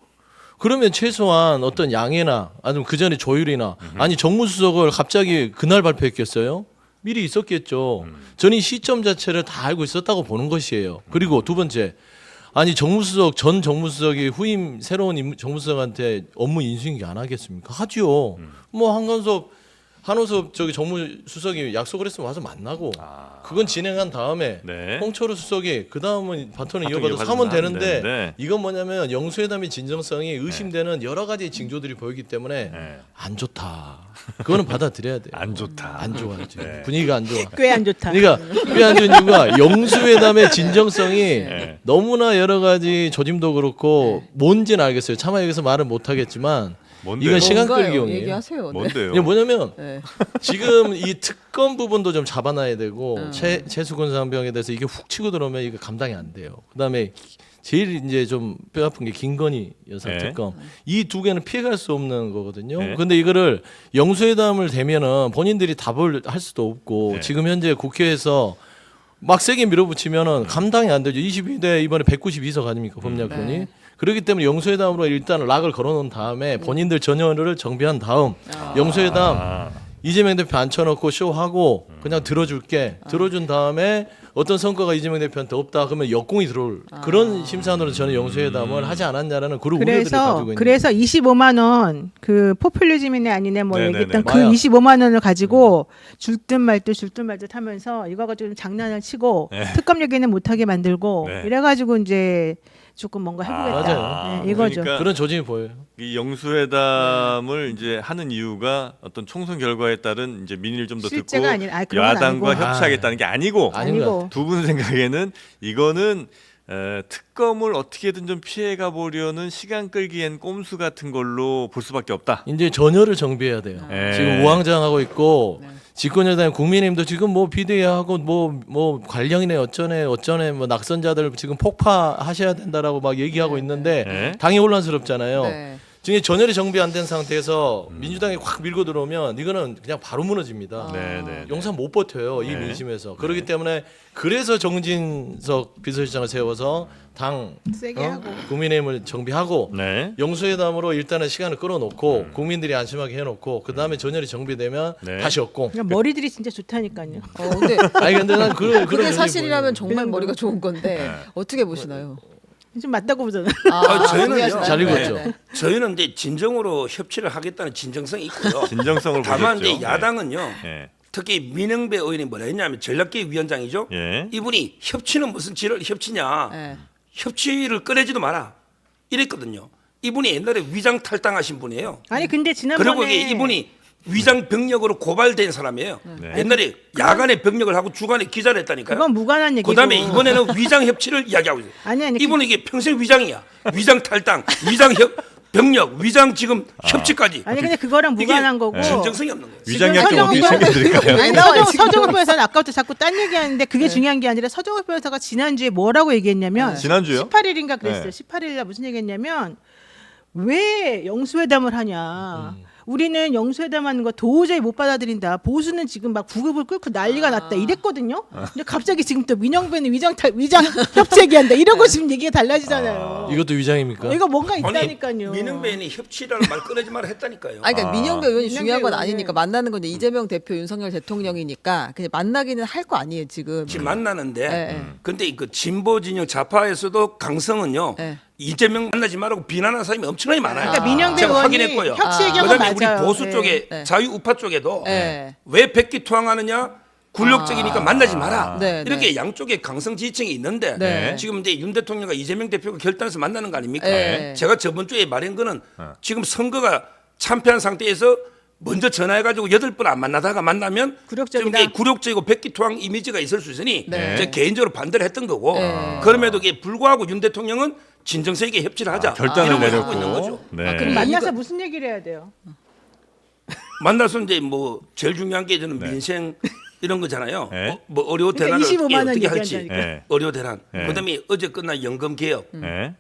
Speaker 3: 그러면 최소한 어떤 양해나 아니면 그 전에 조율이나 아니 정무수석을 갑자기 그날 발표했겠어요? 미리 있었겠죠. 저는 이 시점 자체를 다 알고 있었다고 보는 것이에요. 그리고 두 번째, 아니 정무수석 전 정무수석이 후임 새로운 정무수석한테 업무 인수인계 안 하겠습니까? 하죠. 뭐 한간섭 한호섭 저기 정무수석이 약속을 했으면 와서 만나고 그건 진행한 다음에
Speaker 1: 네.
Speaker 3: 홍철호 수석이 그 다음은 바톤을
Speaker 1: 바톤
Speaker 3: 이어가서
Speaker 1: 이어가서
Speaker 3: 하면
Speaker 1: 하면
Speaker 3: 되는데
Speaker 1: 되는데.
Speaker 3: 이건 뭐냐면 영수회담의 진정성이 의심되는 여러 가지 징조들이 보이기 때문에
Speaker 1: 네.
Speaker 3: 안 좋다. 그거는 받아들여야 돼요.
Speaker 1: 안 좋다.
Speaker 3: 안 좋아 지금
Speaker 1: 네.
Speaker 3: 분위기가 안 좋아.
Speaker 2: 꽤 안 좋다.
Speaker 3: 그러니까 꽤 안 좋은 이유가 영수회담의 진정성이
Speaker 1: 네.
Speaker 3: 너무나 여러 가지 조짐도 그렇고 뭔지는 알겠어요. 차마 여기서 말을 못 하겠지만
Speaker 1: 뭔데요?
Speaker 3: 이건 시간
Speaker 5: 뭔가요?
Speaker 3: 끌기용이에요.
Speaker 5: 얘기하세요. 네.
Speaker 1: 뭔데요?
Speaker 3: 이게 뭐냐면
Speaker 5: 네.
Speaker 3: 지금 이 특검 부분도 좀 잡아놔야 되고 최수근 상병에 대해서 이게 훅 치고 들어오면 이거 감당이 안 돼요. 그다음에 제일 이제 좀 뼈 아픈 게 김건희 여사
Speaker 1: 네.
Speaker 3: 특검 이 두 개는 피해갈 수 없는 거거든요.
Speaker 1: 네.
Speaker 3: 근데 이거를 영수회담을 되면은 본인들이 답을 할 수도 없고
Speaker 1: 네.
Speaker 3: 지금 현재 국회에서 막 세게 밀어붙이면은 감당이 안 되죠. 22대 이번에 192석 아닙니까 법약분이.
Speaker 5: 네.
Speaker 3: 그렇기 때문에 영수회담으로 일단 락을 걸어놓은 다음에 본인들 전열을 정비한 다음 영수회담
Speaker 1: 아.
Speaker 3: 이재명 대표 앉혀놓고 쇼하고 그냥 들어줄게. 들어준 다음에 어떤 성과가 이재명 대표한테 없다 그러면 역공이 들어올 그런 심산으로 저는 영수회담을 하지 않았냐라는 그런 우려들을 가지고 있는
Speaker 2: 그래서 25만 원 그 포퓰리즘이네 아니네 뭐
Speaker 1: 네네네.
Speaker 2: 얘기했던 그
Speaker 3: 맞아요.
Speaker 2: 25만 원을 가지고 줄 듯 말 듯 하면서 이거 가지고 좀 장난을 치고
Speaker 1: 네.
Speaker 2: 특검 얘기는 못하게 만들고
Speaker 1: 네.
Speaker 2: 이래가지고 이제 조금 뭔가 해보겠다.
Speaker 3: 맞아요.
Speaker 2: 네, 이거죠.
Speaker 1: 그러니까
Speaker 3: 그런 조짐이 보여요.
Speaker 1: 이 영수회담을 이제 하는 이유가 어떤 총선 결과에 따른 이제 민의를 좀 더 듣고
Speaker 2: 실제가 아니라 그런 건
Speaker 1: 야당과
Speaker 2: 아니고.
Speaker 1: 협치하겠다는 게 아니고
Speaker 3: 아닌 것 같아요.
Speaker 1: 두 분 생각에는 이거는 특검을 어떻게든 좀 피해가 보려는 시간 끌기엔 꼼수 같은 걸로 볼 수밖에 없다.
Speaker 3: 이제 전열을 정비해야 돼요.
Speaker 1: 네.
Speaker 3: 지금 우왕좌왕하고 있고 집권여당 국민의힘도 지금 뭐 비대위하고 뭐 관련이네 어쩌네 뭐 낙선자들 지금 폭파하셔야 된다라고 막 얘기하고 있는데
Speaker 1: 네.
Speaker 3: 당이 혼란스럽잖아요.
Speaker 5: 네.
Speaker 3: 지금 전열이 정비 안 된 상태에서 민주당이 확 밀고 들어오면 이거는 그냥 바로 무너집니다.
Speaker 1: 네, 네.
Speaker 3: 용산 못 버텨요 이
Speaker 1: 네.
Speaker 3: 민심에서. 그렇기 때문에 그래서 정진석 비서실장을 세워서 당
Speaker 2: 세게 하고.
Speaker 3: 국민의힘을 정비하고
Speaker 1: 네.
Speaker 3: 영수회담으로 일단은 시간을 끌어놓고 국민들이 안심하게 해놓고 그 다음에 전열이 정비되면
Speaker 1: 네.
Speaker 3: 다시 없고.
Speaker 2: 그냥 머리들이 진짜 좋다니까요.
Speaker 5: 근데
Speaker 3: 아니 근데 난 그런
Speaker 5: 그게
Speaker 3: 의견이
Speaker 5: 사실이라면
Speaker 3: 보여요.
Speaker 5: 정말 머리가 좋은 건데
Speaker 1: 네.
Speaker 5: 어떻게 보시나요?
Speaker 2: 좀 맞다고 보잖아.
Speaker 4: 저희는요.
Speaker 5: 동의하시나요?
Speaker 3: 잘 읽었죠.
Speaker 5: 네, 네.
Speaker 4: 저희는 이제 진정으로 협치를 하겠다는 진정성이 있고요.
Speaker 1: 진정성을
Speaker 4: 다만
Speaker 1: 보셨죠.
Speaker 4: 이제 야당은요.
Speaker 1: 네.
Speaker 4: 특히 민영배 의원이 뭐라 했냐면 전략기획 위원장이죠.
Speaker 1: 예.
Speaker 4: 이분이 협치는 무슨 협치냐.
Speaker 5: 네.
Speaker 4: 협치를 꺼내지도 마라. 이랬거든요. 이분이 옛날에 위장 탈당하신 분이에요.
Speaker 2: 아니 근데 지난번에
Speaker 4: 그리고 이분이 위장 병력으로 고발된 사람이에요.
Speaker 1: 네.
Speaker 4: 옛날에 야간에 병력을 하고 주간에 기자를 했다니까요.
Speaker 2: 그건 무관한 얘기고.
Speaker 4: 그다음에 이번에는 위장 협치를 이야기하고 있어요.
Speaker 2: 아니,
Speaker 4: 이분은 이게 평생 위장이야. 위장 탈당, 위장 병력, 위장 지금 협치까지.
Speaker 2: 아니 근데 그거랑
Speaker 4: 이게
Speaker 2: 무관한 거고.
Speaker 4: 진정성이 없는 거예요.
Speaker 1: 위장약품 어떻게
Speaker 2: 서정훈
Speaker 1: 챙겨드릴까요?
Speaker 2: 아니, 서정훈 변호사는 아까부터 자꾸 딴 얘기하는데 그게 중요한 게 아니라 서정훈 변호사가 지난주에 뭐라고 얘기했냐면
Speaker 1: 지난주요?
Speaker 2: 18일인가 그랬어요.
Speaker 1: 네.
Speaker 2: 18일날 무슨 얘기했냐면 왜 영수회담을 하냐. 우리는 영수회담하는 거 도저히 못 받아들인다. 보수는 지금 막 구급을 끓고 난리가 났다. 이랬거든요. 근데 갑자기 지금 또 민영배는 위장 협치 얘기한다. 이러고 지금 얘기가 달라지잖아요.
Speaker 3: 이것도 위장입니까?
Speaker 2: 이거 뭔가
Speaker 4: 아니
Speaker 2: 있다니까요.
Speaker 4: 민영배인이 협치라는 말 꺼내지 마라 했다니까요.
Speaker 5: 아니 그러니까 민영배 의원이
Speaker 2: 민영배
Speaker 5: 중요한 건
Speaker 2: 의원은-
Speaker 5: 아니니까 만나는 건 이제 이재명 대표 윤석열 대통령이니까 그냥 만나기는 할 거 아니에요 지금.
Speaker 4: 지금 만나는데
Speaker 5: 네.
Speaker 4: 근데 그 진보 진영 좌파에서도 강성은요.
Speaker 5: 네.
Speaker 4: 이재명 만나지 말라고 비난하는 사람이 엄청나게 많아요.
Speaker 2: 그러니까 민영배
Speaker 4: 제가
Speaker 2: 의원이
Speaker 4: 확인했고요.
Speaker 2: 협치 얘기한 건
Speaker 4: 그다음에
Speaker 2: 맞아요.
Speaker 4: 우리 보수
Speaker 2: 네.
Speaker 4: 쪽에
Speaker 5: 네.
Speaker 4: 자유우파 쪽에도
Speaker 5: 네.
Speaker 4: 왜 백기투항하느냐 굴욕적이니까 만나지 마라.
Speaker 5: 네,
Speaker 4: 이렇게
Speaker 5: 네.
Speaker 4: 양쪽에 강성 지지층이 있는데
Speaker 5: 네.
Speaker 4: 지금 이제 윤 대통령과 이재명 대표가 결단해서 만나는 거 아닙니까?
Speaker 5: 네.
Speaker 4: 제가 저번 주에 말한 거는 지금 선거가 참패한 상태에서 먼저 전화해가지고 8번 안 만나다가 만나면
Speaker 2: 굴욕적이다.
Speaker 4: 좀 이게 굴욕적이고 백기투항 이미지가 있을 수 있으니
Speaker 5: 네.
Speaker 4: 제가 개인적으로 반대를 했던 거고
Speaker 5: 네.
Speaker 4: 그럼에도 이게 불구하고 윤 대통령은 진정성 있게 협치를 하자
Speaker 1: 결단을
Speaker 4: 이러고 하고 있는
Speaker 1: 내렸고.
Speaker 4: 거죠.
Speaker 1: 네.
Speaker 5: 그럼
Speaker 2: 만나서
Speaker 5: 이거-
Speaker 2: 무슨 얘기를 해야 돼요?
Speaker 4: 만나서 이제 뭐 제일 중요한 게 저는
Speaker 1: 네.
Speaker 4: 민생 이런 거잖아요.
Speaker 1: 네.
Speaker 4: 뭐 의료
Speaker 2: 그러니까
Speaker 4: 대란을
Speaker 2: 25만 원
Speaker 4: 어떻게 할지
Speaker 2: 얘기한다니까.
Speaker 1: 네.
Speaker 4: 의료 대란.
Speaker 1: 네.
Speaker 4: 그다음에 어제 끝난 연금 개혁
Speaker 1: 네.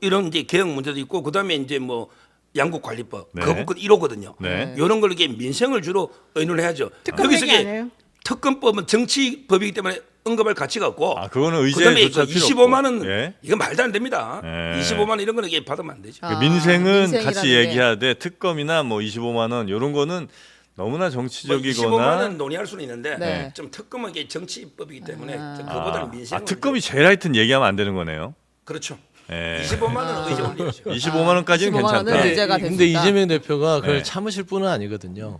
Speaker 4: 이런 이제 개혁 문제도 있고 그다음에 이제 뭐 양국 관리법
Speaker 1: 네.
Speaker 4: 거부권 1호거든요.
Speaker 1: 네.
Speaker 4: 이런 걸 이게 민생을 주로 의논을 해야죠.
Speaker 2: 특검
Speaker 4: 여기서
Speaker 2: 얘기 안
Speaker 4: 이게
Speaker 2: 해요?
Speaker 4: 특검법은 정치법이기 때문에 언급할 가치가 없고
Speaker 1: 아 그거는
Speaker 4: 그다음에
Speaker 1: 의제조차
Speaker 4: 그
Speaker 1: 필요
Speaker 4: 25만 원
Speaker 1: 없고. 예.
Speaker 4: 이건 말도 안 됩니다.
Speaker 1: 예.
Speaker 4: 25만 원 이런 거는 이게 받으면 안 되죠.
Speaker 1: 그 민생은
Speaker 5: 민생이라는
Speaker 1: 같이
Speaker 5: 게.
Speaker 1: 얘기하되 특검이나 뭐 25만 원 이런 거는 너무나
Speaker 4: 뭐 25만
Speaker 1: 정치적이거나
Speaker 4: 원 논의할 수는 있는데
Speaker 5: 네.
Speaker 4: 좀 특검은 이게 정치법이기 때문에 좀 그보다는 민생.
Speaker 1: 특검이 제일 하여튼 얘기하면 안 되는 거네요.
Speaker 4: 그렇죠.
Speaker 1: 예.
Speaker 4: 25만 원 의제 올려야죠.
Speaker 1: 25만 원까지는
Speaker 5: 25만 원은
Speaker 1: 괜찮다.
Speaker 5: 의제가 될 수
Speaker 3: 근데
Speaker 5: 있다.
Speaker 3: 이재명 대표가 그걸
Speaker 1: 네.
Speaker 3: 참으실 분은 아니거든요.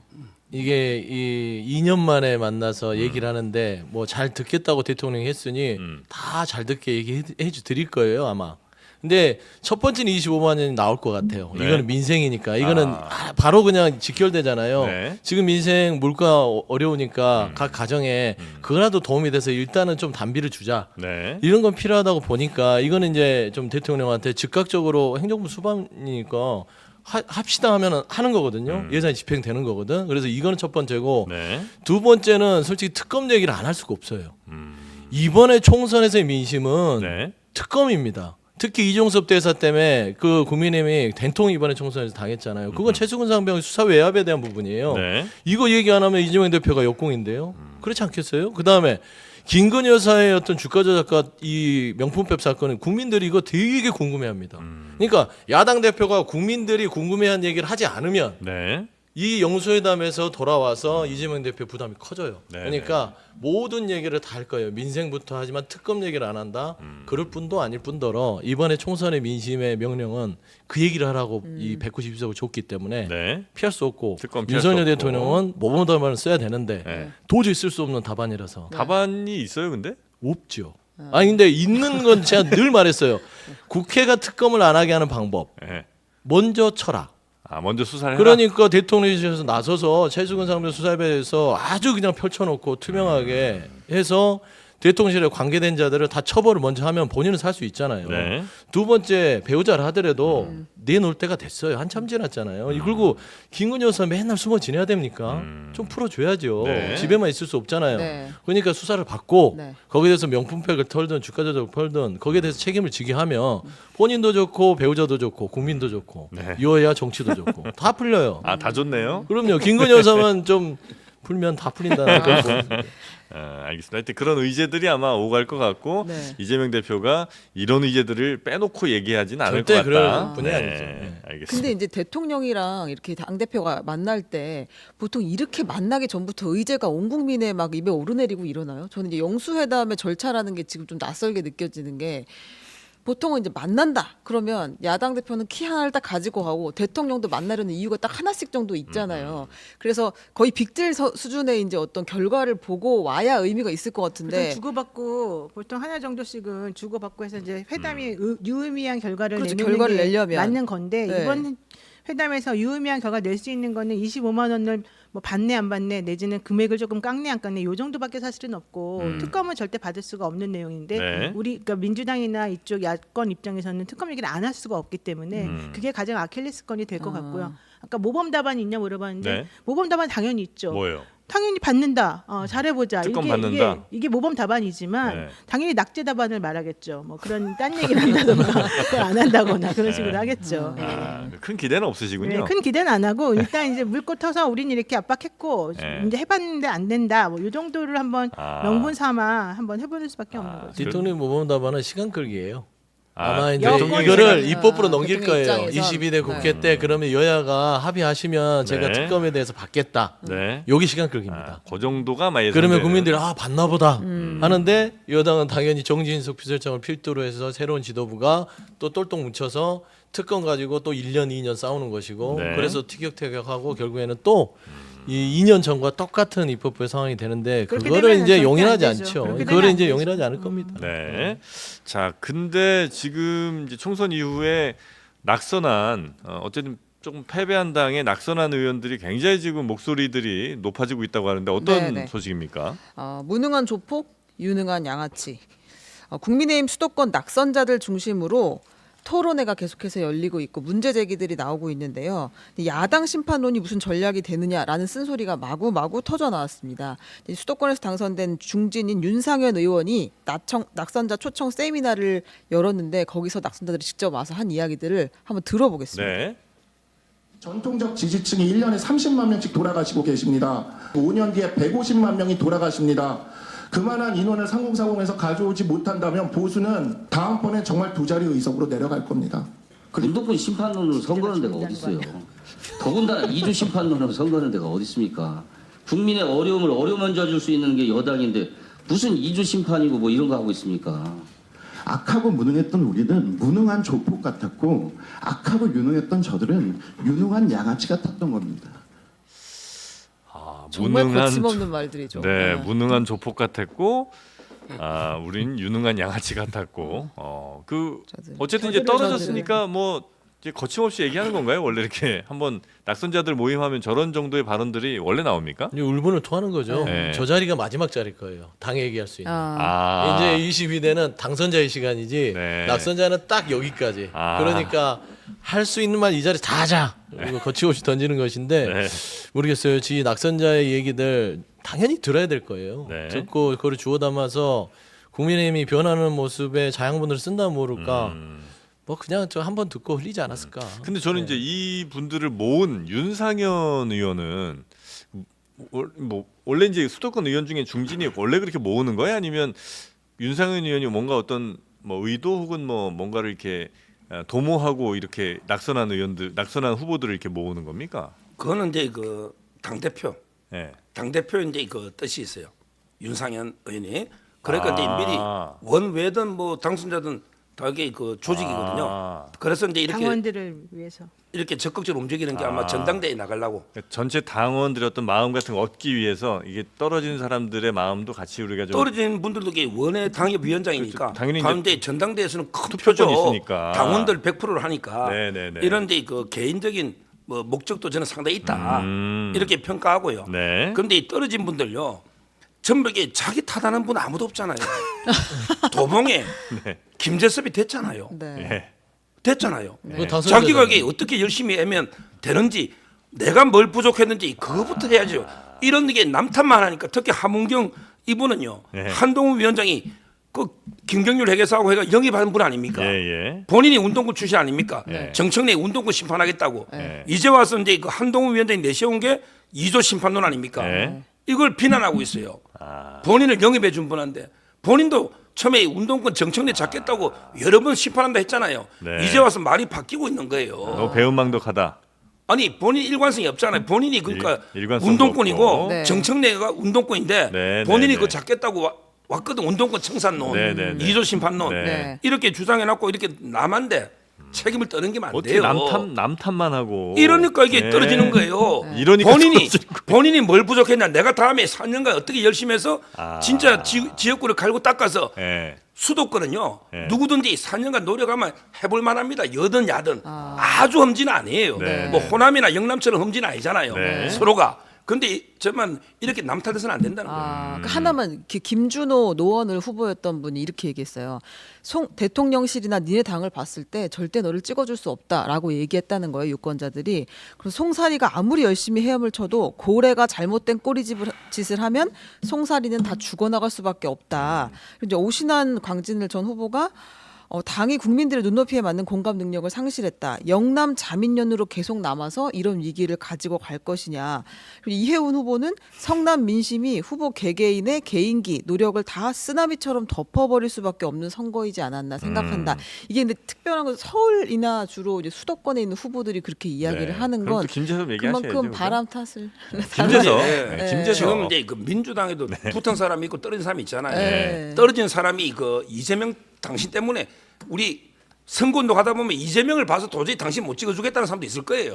Speaker 3: 이게 이 2년 만에 만나서 얘기를 하는데 뭐 잘 듣겠다고 대통령이 했으니 다 잘 듣게 얘기해 드릴 거예요 아마. 근데 첫 번째는 25만 원이 나올 것 같아요.
Speaker 1: 네.
Speaker 3: 이거는 민생이니까 이거는 바로 그냥 직결되잖아요.
Speaker 1: 네.
Speaker 3: 지금 민생 물가 어려우니까 각 가정에 그거라도 도움이 돼서 일단은 좀 단비를 주자.
Speaker 1: 네.
Speaker 3: 이런 건 필요하다고 보니까 이거는 이제 좀 대통령한테 즉각적으로 행정부 수반이니까 합시다 하면 하는 거거든요. 예산이 집행되는 거거든. 그래서 이거는 첫 번째고
Speaker 1: 네.
Speaker 3: 두 번째는 솔직히 특검 얘기를 안 할 수가 없어요. 이번에 총선에서의 민심은
Speaker 1: 네.
Speaker 3: 특검입니다. 특히 이종섭 대사 때문에 그 국민의힘이 된통 이번에 총선에서 당했잖아요. 그건 최수근 상병 수사 외압에 대한 부분이에요.
Speaker 1: 네.
Speaker 3: 이거 얘기 안 하면 이재명 대표가 역공인데요. 그렇지 않겠어요? 그 다음에 김건희 여사의 어떤 주가 조작과 이 명품백 사건은 국민들이 이거 되게 궁금해합니다. 그러니까 야당 대표가 국민들이 궁금해한 얘기를 하지 않으면
Speaker 1: 네.
Speaker 3: 이 영수회담에서 돌아와서 이재명 대표 부담이 커져요.
Speaker 1: 네,
Speaker 3: 그러니까 모든 얘기를 다 할 거예요. 민생부터 하지만 특검 얘기를 안 한다. 그럴 뿐도 아닐 뿐더러 이번에 총선의 민심의 명령은 그 얘기를 하라고 이 192석을 줬기 때문에
Speaker 1: 네.
Speaker 3: 피할 수 없고
Speaker 1: 특검 피할 수
Speaker 3: 윤석열
Speaker 1: 없고.
Speaker 3: 대통령은 모범 답안을 써야 되는데
Speaker 1: 네.
Speaker 3: 도저히 쓸 수 없는 답안이라서
Speaker 1: 답안이 있어요, 근데?
Speaker 3: 없죠. 아니 근데 있는 건 제가 늘 말했어요. 국회가 특검을 안 하게 하는 방법.
Speaker 1: 네.
Speaker 3: 먼저 쳐라.
Speaker 1: 먼저 수사를 해라.
Speaker 3: 그러니까 대통령실에서 나서서 최수근 상병 수사에 대해서 아주 그냥 펼쳐놓고 투명하게 해서 대통령실에 관계된 자들을 다 처벌을 먼저 하면 본인은 살 수 있잖아요.
Speaker 1: 네.
Speaker 3: 두 번째 배우자를 하더라도 내놓을 때가 됐어요. 한참 지났잖아요. 그리고 김건희 여사 맨날 숨어 지내야 됩니까? 좀 풀어줘야죠.
Speaker 1: 네.
Speaker 3: 집에만 있을 수 없잖아요.
Speaker 5: 네.
Speaker 3: 그러니까 수사를 받고
Speaker 5: 네.
Speaker 3: 거기에 대해서 명품팩을 털든 주가 조작을 털든 거기에 대해서 책임을 지게 하면 본인도 좋고 배우자도 좋고 국민도 좋고
Speaker 1: 네.
Speaker 3: 여야 정치도 좋고 다 풀려요.
Speaker 1: 다 좋네요.
Speaker 3: 그럼요. 김건희 여사만 좀 풀면 다 풀린다는 거.
Speaker 1: 알겠습니다. 하여튼 그런 의제들이 아마 오갈 것 같고
Speaker 5: 네.
Speaker 1: 이재명 대표가 이런 의제들을 빼놓고 얘기하지는 않을 것
Speaker 3: 절대
Speaker 1: 같다.
Speaker 3: 그럴 분이 아니죠. 네.
Speaker 1: 알겠습니다.
Speaker 5: 근데 이제 대통령이랑 이렇게 당 대표가 만날 때 보통 이렇게 만나기 전부터 의제가 온 국민의 막 입에 오르내리고 이러나요? 저는 이제 영수회담의 절차라는 게 지금 좀 낯설게 느껴지는 게 보통은 이제 만난다 그러면 야당 대표는 키 하나를 딱 가지고 가고 대통령도 만나려는 이유가 딱 하나씩 정도 있잖아요. 그래서 거의 빅딜 수준의 이제 어떤 결과를 보고 와야 의미가 있을 것
Speaker 2: 보통
Speaker 5: 같은데
Speaker 2: 주고받고 보통 하나 정도씩은 주고받고 해서 이제 회담이 유의미한 결과를
Speaker 5: 그렇죠.
Speaker 2: 내는
Speaker 5: 결과를
Speaker 2: 게
Speaker 5: 내려면.
Speaker 2: 맞는 건데
Speaker 5: 네.
Speaker 2: 이번 회담에서 유의미한 결과 낼 수 있는 거는 25만 원을 뭐 받네 안 받네 내지는 금액을 조금 깎네 안 깎네 요 정도밖에 사실은 없고 특검은 절대 받을 수가 없는 내용인데
Speaker 1: 네.
Speaker 2: 우리 그러니까 민주당이나 이쪽 야권 입장에서는 특검 얘기를 안 할 수가 없기 때문에 그게 가장 아킬레스건이 될 것 같고요. 아까 모범 답안이 있냐 물어봤는데
Speaker 1: 네.
Speaker 2: 모범 답안 당연히 있죠.
Speaker 1: 뭐예요?
Speaker 2: 당연히 받는다. 잘해보자.
Speaker 1: 특검
Speaker 2: 이게,
Speaker 1: 받는다.
Speaker 2: 이게 모범 답안이지만
Speaker 1: 네.
Speaker 2: 당연히 낙제 답안을 말하겠죠. 뭐 그런 딴 얘기를 한다거나 그걸 안 한다거나 그런 식으로 하겠죠.
Speaker 1: 큰 기대는 없으시군요.
Speaker 2: 네, 큰 기대는 안 하고 일단 이제 물고 터서 우린 이렇게 압박했고
Speaker 1: 네.
Speaker 2: 이제 해봤는데 안 된다. 뭐 이 정도를 한번
Speaker 1: 아.
Speaker 2: 명분 삼아 한번 해보는 수밖에 없는 거죠.
Speaker 3: 대통령 모범 답안은 시간 끌기예요.
Speaker 1: 아,
Speaker 3: 아마 이제
Speaker 2: 여건이
Speaker 3: 이거를
Speaker 5: 있어요.
Speaker 3: 입법부로 넘길
Speaker 5: 대통령
Speaker 3: 거예요.
Speaker 5: 입장에선.
Speaker 3: 22대 국회 때 그러면 여야가 합의하시면 제가
Speaker 1: 네.
Speaker 3: 특검에 대해서 받겠다.
Speaker 1: 네.
Speaker 3: 여기 시간 끌기입니다.
Speaker 1: 그 정도가 많이
Speaker 3: 그러면 국민들이 받나 보다 하는데 여당은 당연히 정진석 비서장을 필두로 해서 새로운 지도부가 또 똘똘 뭉쳐서 특검 가지고 또 1년 2년 싸우는 것이고
Speaker 1: 네.
Speaker 3: 그래서 티격태격하고 결국에는 또 이 2년 전과 똑같은 입법부의 상황이 되는데
Speaker 2: 그렇게
Speaker 3: 그거를
Speaker 2: 되면은
Speaker 3: 이제
Speaker 2: 절대
Speaker 3: 용인하지
Speaker 2: 안 되죠.
Speaker 3: 않죠.
Speaker 2: 그렇게
Speaker 3: 그거를
Speaker 2: 되면
Speaker 3: 이제
Speaker 2: 안
Speaker 3: 용인하지 않을 겁니다.
Speaker 1: 네. 자, 근데 지금 이제 총선 이후에 낙선한 어쨌든 조금 패배한 당의 낙선한 의원들이 굉장히 지금 목소리들이 높아지고 있다고 하는데 어떤
Speaker 5: 네네.
Speaker 1: 소식입니까?
Speaker 5: 무능한 조폭, 유능한 양아치. 국민의힘 수도권 낙선자들 중심으로 토론회가 계속해서 열리고 있고 문제 제기들이 나오고 있는데요. 야당 심판론이 무슨 전략이 되느냐라는 쓴소리가 마구마구 터져 나왔습니다. 수도권에서 당선된 중진인 윤상현 의원이 낙선자 초청 세미나를 열었는데 거기서 낙선자들이 직접 와서 한 이야기들을 한번 들어보겠습니다.
Speaker 1: 네.
Speaker 7: 전통적 지지층이 1년에 30만 명씩 돌아가시고 계십니다. 5년 뒤에 150만 명이 돌아가십니다. 그만한 인원을 상공사공에서 가져오지 못한다면 보수는 다음번에 정말 두 자리 의석으로 내려갈 겁니다.
Speaker 8: 문도권 심판론으로 선거하는 데가 어디 있어요? 더군다나 이주 심판론으로 선거하는 데가 어디 있습니까? 국민의 어려움을 어려운 줄 수 있는 게 여당인데 무슨 이주 심판이고 뭐 이런 거 하고 있습니까?
Speaker 7: 악하고 무능했던 우리는 무능한 조폭 같았고 악하고 유능했던 저들은 유능한 양아치 같았던 겁니다.
Speaker 5: 정말
Speaker 1: 무능한
Speaker 5: 거침없는 말들이죠.
Speaker 1: 네, 무능한 조폭 같았고, 우린 유능한 양아치 같았고,
Speaker 5: 저도
Speaker 1: 어쨌든 이제
Speaker 5: 저들을
Speaker 1: 떨어졌으니까 뭐 이제 거침없이 얘기하는 건가요? 원래 이렇게 한번 낙선자들 모임하면 저런 정도의 발언들이 원래 나옵니까?
Speaker 3: 이제 울분을 토하는 거죠.
Speaker 1: 네.
Speaker 3: 저 자리가 마지막 자리일 거예요. 당에 얘기할 수 있는.
Speaker 1: 아,
Speaker 3: 이제 22대는 당선자의 시간이지
Speaker 1: 네.
Speaker 3: 낙선자는 딱 여기까지.
Speaker 1: 아.
Speaker 3: 그러니까 할 수 있는 말 이 자리 다 하자. 그리고 거침없이 던지는 것인데
Speaker 1: 네.
Speaker 3: 모르겠어요. 지 낙선자의 얘기들 당연히 들어야 될 거예요.
Speaker 1: 네.
Speaker 3: 듣고 그걸 주워 담아서 국민의힘이 변하는 모습에 자양분을 쓴다 모를까. 뭐 그냥 저 한번 듣고 흘리지 않았을까.
Speaker 1: 근데 저는 이제 이 분들을 모은 윤상현 의원은 뭐 원래 이제 수도권 의원 중에 중진이 원래 그렇게 모으는 거야? 아니면 윤상현 의원이 뭔가 어떤 뭐 의도 혹은 뭐 뭔가를 이렇게 도모하고 이렇게 낙선한 후보들을 이렇게 모으는 겁니까?
Speaker 4: 그거는 이제 그 당 대표
Speaker 1: 네.
Speaker 4: 이제 그 뜻이 있어요. 윤상현 의원이 그러니까 이제
Speaker 1: 아.
Speaker 4: 미리 원외든 뭐 당선자든 다 이게 그 조직이거든요.
Speaker 1: 아.
Speaker 4: 그래서 이제
Speaker 2: 당원들을 위해서.
Speaker 4: 이렇게 적극적으로 움직이는 게 아마 전당대회에 나가려고.
Speaker 1: 전체 당원들의 어떤 마음 같은 거 얻기 위해서 이게 떨어진 사람들의 마음도 같이 우리가 좀
Speaker 4: 떨어진 분들도 이게 원외 당협위원장이니까
Speaker 1: 그렇죠. 당연히
Speaker 4: 가운데 전당대회에서는 큰
Speaker 1: 투표권이
Speaker 4: 투표죠.
Speaker 1: 있으니까.
Speaker 4: 당원들 100%를 하니까
Speaker 1: 네네네.
Speaker 4: 이런데 그 개인적인 뭐 목적도 저는 상당히 있다 이렇게 평가하고요.
Speaker 1: 네.
Speaker 4: 그런데 이 떨어진 분들요 전부 이게 자기 탓하는 분 아무도 없잖아요. 도봉에
Speaker 1: 네.
Speaker 4: 김재섭이 됐잖아요.
Speaker 5: 네.
Speaker 1: 예.
Speaker 4: 됐잖아요.
Speaker 3: 그거 당선자잖아요.
Speaker 4: 자기가 이게 어떻게 열심히 하면 되는지 내가 뭘 부족했는지 그거부터 해야죠. 이런 게 남탓만 하니까 특히 하문경 이분은요
Speaker 1: 네.
Speaker 4: 한동훈 위원장이 그 김경률 회계사하고 해가 영입한 분 아닙니까?
Speaker 1: 예.
Speaker 4: 본인이 운동권 출신 아닙니까?
Speaker 1: 네.
Speaker 4: 정청래 운동권 심판하겠다고.
Speaker 1: 네.
Speaker 4: 이제 와서 이제 그 한동훈 위원장이 내세운 게 2조 심판론 아닙니까?
Speaker 1: 네.
Speaker 4: 이걸 비난하고 있어요. 본인을 영입해 준 분한테 본인도 처음에 운동권 정청래 잡겠다고 여러 번 심판한다 했잖아요.
Speaker 1: 네.
Speaker 4: 이제 와서 말이 바뀌고 있는 거예요.
Speaker 1: 너 배은망덕하다.
Speaker 4: 아니 본인 일관성이 없잖아요. 본인이 그러니까
Speaker 1: 일관성도
Speaker 4: 운동권이고
Speaker 1: 없고.
Speaker 5: 네.
Speaker 4: 정청래가 운동권인데
Speaker 1: 네,
Speaker 4: 본인이
Speaker 1: 네,
Speaker 4: 그거
Speaker 1: 네.
Speaker 4: 잡겠다고 왔거든. 운동권 청산론,
Speaker 1: 네, 네, 네.
Speaker 4: 2조 심판론
Speaker 1: 네.
Speaker 5: 네.
Speaker 4: 이렇게 주장해놨고 이렇게 남한데 책임을 떠넘기면 안
Speaker 1: 어떻게
Speaker 4: 돼요.
Speaker 1: 남탓만 하고
Speaker 4: 이러니까 이게
Speaker 1: 네.
Speaker 4: 떨어지는 거예요.
Speaker 1: 이러니까 떨어지는 거예요.
Speaker 4: 본인이 뭘 부족했냐. 내가 다음에 4년간 어떻게 열심히 해서 진짜 지역구를 갈고 닦아서
Speaker 1: 예.
Speaker 4: 수도권은요
Speaker 1: 네.
Speaker 4: 누구든지 4년간 노력하면 해볼 만합니다. 여든 야든 아주 험진 아니에요.
Speaker 1: 네.
Speaker 4: 뭐 호남이나 영남처럼 험진 아니잖아요.
Speaker 1: 네.
Speaker 4: 서로가. 근데 저만 이렇게 남탓해서는 안 된다는 거예요.
Speaker 5: 그 하나만 김준호 노원을 후보였던 분이 이렇게 얘기했어요. 대통령실이나 니네 당을 봤을 때 절대 너를 찍어줄 수 없다라고 얘기했다는 거예요. 유권자들이. 그래서 송사리가 아무리 열심히 헤엄을 쳐도 고래가 잘못된 꼬리짓을 하면 송사리는 다 죽어나갈 수밖에 없다. 그리고 이제 오신환 광진을 전 후보가 당이 국민들의 눈높이에 맞는 공감 능력을 상실했다. 영남 자민련으로 계속 남아서 이런 위기를 가지고 갈 것이냐. 그리고 이해운 후보는 성남 민심이 후보 개개인의 개인기, 노력을 다 쓰나미처럼 덮어버릴 수밖에 없는 선거이지 않았나 생각한다. 이게 근데 특별한 건 서울이나 주로 이제 수도권에 있는 후보들이 그렇게 이야기를
Speaker 1: 네.
Speaker 5: 하는
Speaker 1: 그럼
Speaker 5: 건
Speaker 1: 또 김재섭 얘기하셔야죠.
Speaker 5: 그만큼
Speaker 1: 그죠?
Speaker 5: 바람 탓을
Speaker 1: 김재섭.
Speaker 4: 네.
Speaker 1: 네. 김재섭.
Speaker 4: 지금 이제 그 민주당에도 붙은 사람이 있고 떨어진 사람이 있잖아요.
Speaker 5: 네.
Speaker 4: 떨어진 사람이 그 이재명 당신 때문에 우리 선거운동 하다 보면 이재명을 봐서 도저히 당신 못 찍어주겠다는 사람도 있을 거예요.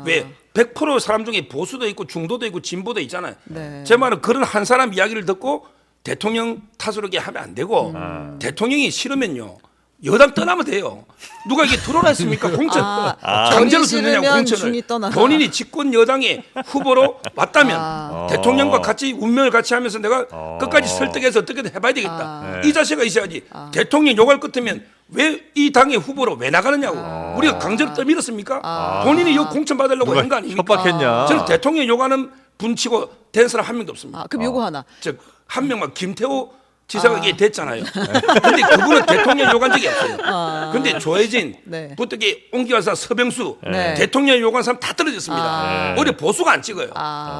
Speaker 4: 왜 100% 사람 중에 보수도 있고 중도도 있고 진보도 있잖아요.
Speaker 5: 네.
Speaker 4: 제 말은 그런 한 사람 이야기를 듣고 대통령 탓으로 이렇게 하면 안 되고 대통령이 싫으면요. 여당 떠나면 돼요. 누가 이게 들어오라 했습니까? 공천 강제로
Speaker 5: 절이
Speaker 4: 듣느냐고
Speaker 5: 싫으면
Speaker 4: 공천을.
Speaker 5: 중이 떠나라.
Speaker 4: 본인이 집권 여당의 후보로 왔다면 대통령과 같이 운명을 같이 하면서 내가 끝까지 설득해서 어떻게든 해봐야 되겠다. 이 자세가 있어야지. 대통령 욕할 것 같으면 왜 이 당의 후보로 왜 나가느냐고. 우리가 강제로 떠밀었습니까? 본인이 욕 공천 받으려고 한 거 아닙니까?
Speaker 1: 협박했냐?
Speaker 4: 저는 대통령 욕하는 분치고 된 사람 한 명도 없습니다.
Speaker 5: 그럼 요거 하나.
Speaker 4: 즉 한 명만 김태호 지사가 이게 됐잖아요. 근데 그분은 대통령 욕한 적이 없어요. 근데 조혜진,
Speaker 5: 네.
Speaker 4: 부득이 옹기와사 서병수
Speaker 5: 네.
Speaker 4: 대통령 욕한 사람 다 떨어졌습니다. 오히려 보수가 안 찍어요.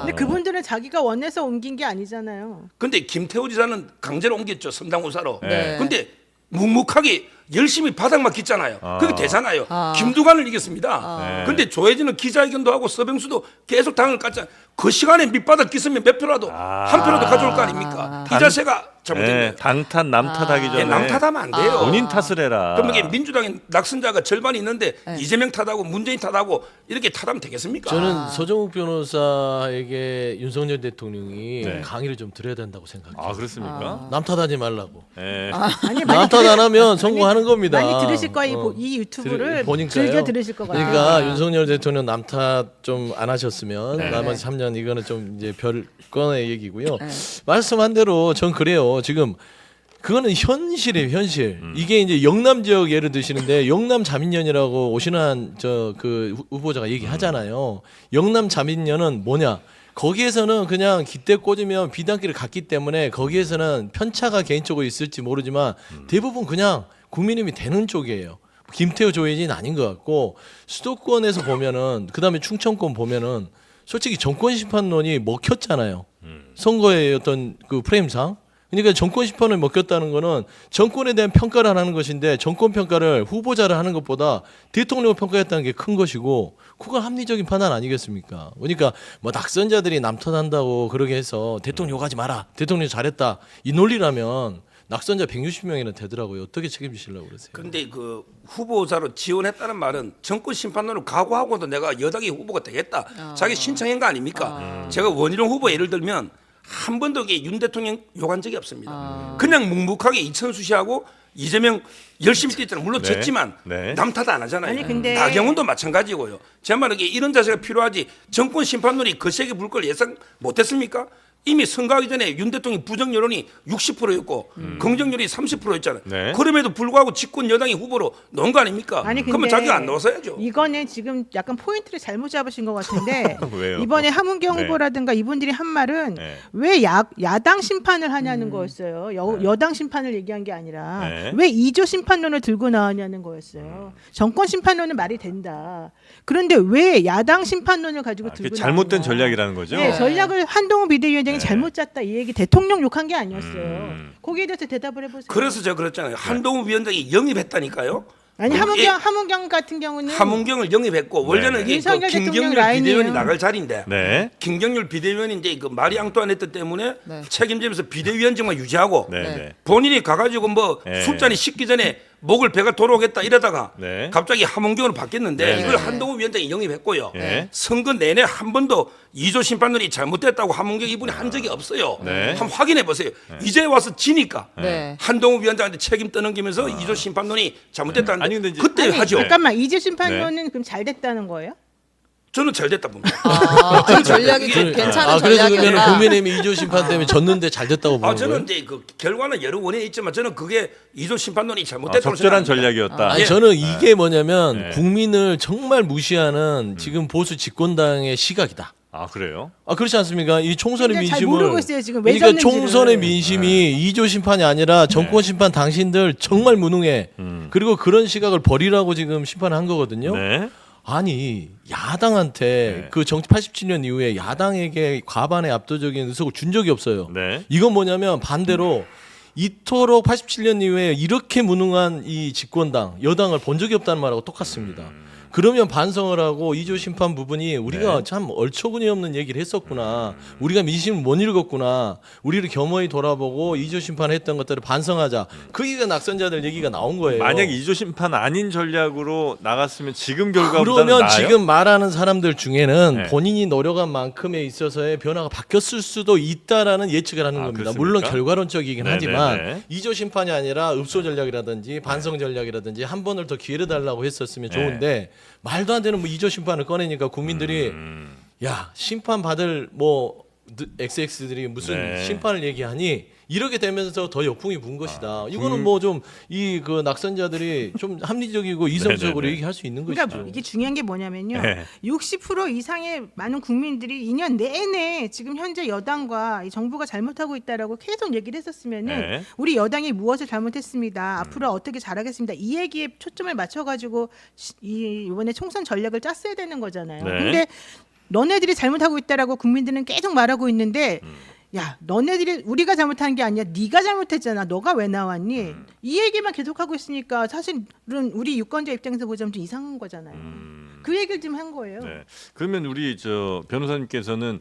Speaker 2: 근데 그분들은 자기가 원해서 옮긴 게 아니잖아요.
Speaker 4: 근데 김태호 지사는 강제로 옮겼죠. 선당우사로.
Speaker 5: 네.
Speaker 4: 근데 묵묵하게 열심히 바닥만 깃잖아요. 그게 되잖아요. 김두관을 이겼습니다. 근데 조혜진은 기자회견도 하고 서병수도 계속 당을 깠잖아요. 그 시간에 밑바닥 깃으면 몇 표라도 한 표라도 가져올 거 아닙니까? 이 자세가 잘못된
Speaker 1: 네,
Speaker 4: 거예요.
Speaker 1: 당 탓, 남 탓하기 전에
Speaker 4: 남 탓하면 안 돼요.
Speaker 1: 본인 탓을 해라.
Speaker 4: 그럼 이게 민주당의 낙선자가 절반이 있는데
Speaker 5: 네.
Speaker 4: 이재명 탓하고 문재인 탓하고 이렇게 탓하면 되겠습니까?
Speaker 3: 저는 서정욱 변호사에게 윤석열 대통령이
Speaker 1: 네.
Speaker 3: 강의를 좀 드려야 된다고 생각해요.
Speaker 1: 아 그렇습니까?
Speaker 3: 남 탓하지 말라고.
Speaker 1: 네.
Speaker 2: 아니
Speaker 3: 남 탓 안 하면 선거하는 겁니다.
Speaker 2: 많이 들으실 거예요. 이 유튜브를
Speaker 3: 보니까요.
Speaker 2: 즐겨 들으실 것 같아요.
Speaker 3: 그러니까 윤석열 대통령 남 탓 좀 안 하셨으면
Speaker 1: 네.
Speaker 3: 나머지 3년 이거는 좀 이제 별건의 얘기고요.
Speaker 5: 네.
Speaker 3: 말씀한 대로 전 그래요. 지금 그거는 현실이에요, 현실. 이게 이제 영남 지역 예를 드시는데 영남 자민련이라고 오신환 저 그 후보자가 얘기하잖아요. 영남 자민련은 뭐냐? 거기에서는 그냥 깃대 꽂으면 비단길을 갔기 때문에 거기에서는 편차가 개인적으로 있을지 모르지만 대부분 그냥 국민의힘이 되는 쪽이에요. 김태호 조혜진 아닌 것 같고 수도권에서 보면은 그다음에 충청권 보면은 솔직히 정권 심판론이 먹혔잖아요. 선거의 어떤 그 프레임상. 그러니까 정권 심판을 먹혔다는 거는 정권에 대한 평가를 하는 것인데 정권 평가를 후보자를 하는 것보다 대통령을 평가했다는 게 큰 것이고 그건 합리적인 판단 아니겠습니까? 그러니까 뭐 낙선자들이 남탓한다고 그러게 해서 대통령 욕하지 마라. 대통령 잘했다. 이 논리라면 낙선자 160명이나 되더라고요. 어떻게 책임지시려고 그러세요?
Speaker 4: 근데 그 후보자로 지원했다는 말은 정권 심판론을 각오하고도 내가 여당의 후보가 되겠다. 자기 신청한 거 아닙니까? 제가 원희룡 후보 예를 들면 한 번도 이게 윤 대통령 욕한 적이 없습니다. 그냥 묵묵하게 이천수 씨하고 이재명 열심히 뛰었잖아요. 물론
Speaker 1: 네.
Speaker 4: 졌지만
Speaker 1: 네.
Speaker 4: 남 탓 안 하잖아요.
Speaker 2: 아니, 근데-
Speaker 4: 나경원도 마찬가지고요. 제 말은 이런 자세가 필요하지. 정권 심판론이 거세게 불 걸 예상 못했습니까? 이미 선거하기 전에 윤 대통령 부정 여론이 60%였고 긍정률이 30%였잖아요.
Speaker 1: 네.
Speaker 4: 그럼에도 불구하고 집권 여당의 후보로 넣은 거 아닙니까?
Speaker 2: 아니,
Speaker 4: 그러면
Speaker 2: 근데
Speaker 4: 자기가 안 나와서야죠.
Speaker 2: 이거는 지금 약간 포인트를 잘못 잡으신 것 같은데
Speaker 1: 왜요?
Speaker 2: 이번에 함은경
Speaker 1: 네.
Speaker 2: 후보라든가 이분들이 한 말은
Speaker 1: 네.
Speaker 2: 왜 야당 심판을 하냐는 거였어요. 여당 심판을 얘기한 게 아니라
Speaker 1: 네.
Speaker 2: 왜 2조 심판론을 들고 나왔냐는 거였어요. 정권 심판론은 말이 된다. 그런데 왜 야당 심판론을 가지고
Speaker 1: 그게
Speaker 2: 들고
Speaker 1: 잘못된
Speaker 2: 나왔냐.
Speaker 1: 전략이라는 거죠?
Speaker 2: 네, 전략을 한동훈 비대위원장이
Speaker 1: 네.
Speaker 2: 잘못 짰다 이 얘기 대통령 욕한 게 아니었어요. 거기에 대해서 대답을 해보세요.
Speaker 4: 그래서 제가 그랬잖아요. 한동훈 위원장이 영입했다니까요.
Speaker 2: 아니 함은경 같은 경우는
Speaker 4: 함은경을 영입했고 원래는 이게 그
Speaker 2: 윤석열 대통령
Speaker 4: 김경률
Speaker 2: 라인이에요.
Speaker 4: 비대위원이 나갈 자리인데
Speaker 1: 네.
Speaker 4: 김경률 비대위원이 이제 그 마리 앙뚜아네트 때문에
Speaker 5: 네.
Speaker 4: 책임지면서 비대위원장만 유지하고
Speaker 1: 네.
Speaker 5: 네.
Speaker 1: 네.
Speaker 4: 본인이 가가지고 뭐
Speaker 1: 네.
Speaker 4: 술잔이 식기 전에 목을 배가 돌아오겠다 이러다가
Speaker 1: 네.
Speaker 4: 갑자기 함은경으로 바뀌었는데
Speaker 1: 네.
Speaker 4: 이걸 한동훈 위원장이 영입했고요.
Speaker 1: 네.
Speaker 4: 선거 내내 한 번도 2조 심판론이 잘못됐다고 함은경 이분이 한 적이 없어요.
Speaker 1: 네.
Speaker 4: 한번 확인해 보세요. 이제 와서 지니까
Speaker 5: 네.
Speaker 4: 한동훈 위원장한테 책임 떠넘기면서 2조 심판론이 잘못됐다는데
Speaker 1: 아니, 근데 이제-
Speaker 4: 그때
Speaker 2: 아니,
Speaker 4: 하죠.
Speaker 2: 잠깐만 이재 심판론은 그럼 잘 됐다는 거예요?
Speaker 4: 저는 잘 됐다 봅니다.
Speaker 5: 그 전략이 좀 괜찮은
Speaker 3: 그래서 그러면
Speaker 5: 전략이었다.
Speaker 3: 국민의힘이 2조 심판 때문에 졌는데 잘 됐다고 보는
Speaker 4: 저는
Speaker 3: 거예요?
Speaker 4: 이제 그 결과는 여러 원인이 있지만 저는 그게 2조 심판론이 잘못됐다고
Speaker 1: 적절한
Speaker 4: 생각합니다.
Speaker 1: 전략이었다.
Speaker 3: 아니
Speaker 4: 예.
Speaker 3: 저는 이게 뭐냐면
Speaker 1: 네.
Speaker 3: 국민을 정말 무시하는 지금 보수 집권당의 시각이다.
Speaker 1: 아 그래요?
Speaker 3: 아 그렇지 않습니까? 이 총선의
Speaker 2: 근데 잘
Speaker 3: 민심을
Speaker 2: 모르고 있어요, 지금 왜
Speaker 3: 그러니까
Speaker 2: 졌는지를.
Speaker 3: 총선의 민심이 2조 심판이 아니라 정권 심판 당신들 정말 무능해. 그리고 그런 시각을 버리라고 지금 심판을 한 거거든요.
Speaker 1: 네.
Speaker 3: 아니 야당한테
Speaker 1: 네.
Speaker 3: 그 정치 87년 이후에 야당에게 과반의 압도적인 의석을 준 적이 없어요.
Speaker 1: 네.
Speaker 3: 이건 뭐냐면 반대로 이토록 87년 이후에 이렇게 무능한 이 집권당 여당을 본 적이 없다는 말하고 똑같습니다. 그러면 반성을 하고 2조 심판 부분이 우리가
Speaker 1: 네.
Speaker 3: 참 얼처구니 없는 얘기를 했었구나. 우리가 민심을 못 읽었구나. 우리를 겸허히 돌아보고 2조 심판했던 것들을 반성하자. 그 얘기가 낙선자들 얘기가 나온 거예요.
Speaker 1: 만약 2조 심판 아닌 전략으로 나갔으면 지금 결과보다는
Speaker 3: 그러면
Speaker 1: 나아요?
Speaker 3: 지금 말하는 사람들 중에는
Speaker 1: 네.
Speaker 3: 본인이 노력한 만큼에 있어서의 변화가 바뀌었을 수도 있다라는 예측을 하는
Speaker 1: 아,
Speaker 3: 겁니다.
Speaker 1: 그렇습니까?
Speaker 3: 물론 결과론적이긴
Speaker 1: 네,
Speaker 3: 하지만
Speaker 1: 네, 네.
Speaker 3: 2조 심판이 아니라 읍소 전략이라든지 반성 전략이라든지 한 번을 더 기회를 달라고 했었으면 좋은데 말도 안 되는 뭐 2조 심판을 꺼내니까 국민들이 야 심판 받을 뭐 XX들이 무슨
Speaker 1: 네.
Speaker 3: 심판을 얘기하니 이렇게 되면서 더 역풍이 분 것이다. 이거는 뭐 좀 이 그 낙선자들이 좀 합리적이고 이성적으로
Speaker 1: 네네네.
Speaker 3: 얘기할 수 있는
Speaker 2: 그러니까
Speaker 3: 것이죠.
Speaker 2: 이게 중요한 게 뭐냐면요.
Speaker 1: 네.
Speaker 2: 60% 이상의 많은 국민들이 2년 내내 지금 현재 여당과 이 정부가 잘못하고 있다라고 계속 얘기를 했었으면은
Speaker 1: 네.
Speaker 2: 우리 여당이 무엇을 잘못했습니다. 앞으로 어떻게 잘하겠습니다. 이 얘기에 초점을 맞춰가지고 이번에 총선 전략을 짰어야 되는 거잖아요.
Speaker 1: 네.
Speaker 2: 근데 너네들이 잘못하고 있다라고 국민들은 계속 말하고 있는데 야, 너네들이 우리가 잘못한 게 아니야. 네가 잘못했잖아. 너가 왜 나왔니? 이 얘기만 계속하고 있으니까 사실은 우리 유권자 입장에서 보자면 좀 이상한 거잖아요. 그 얘기를 좀 한 거예요.
Speaker 1: 네. 그러면 우리 저 변호사님께서는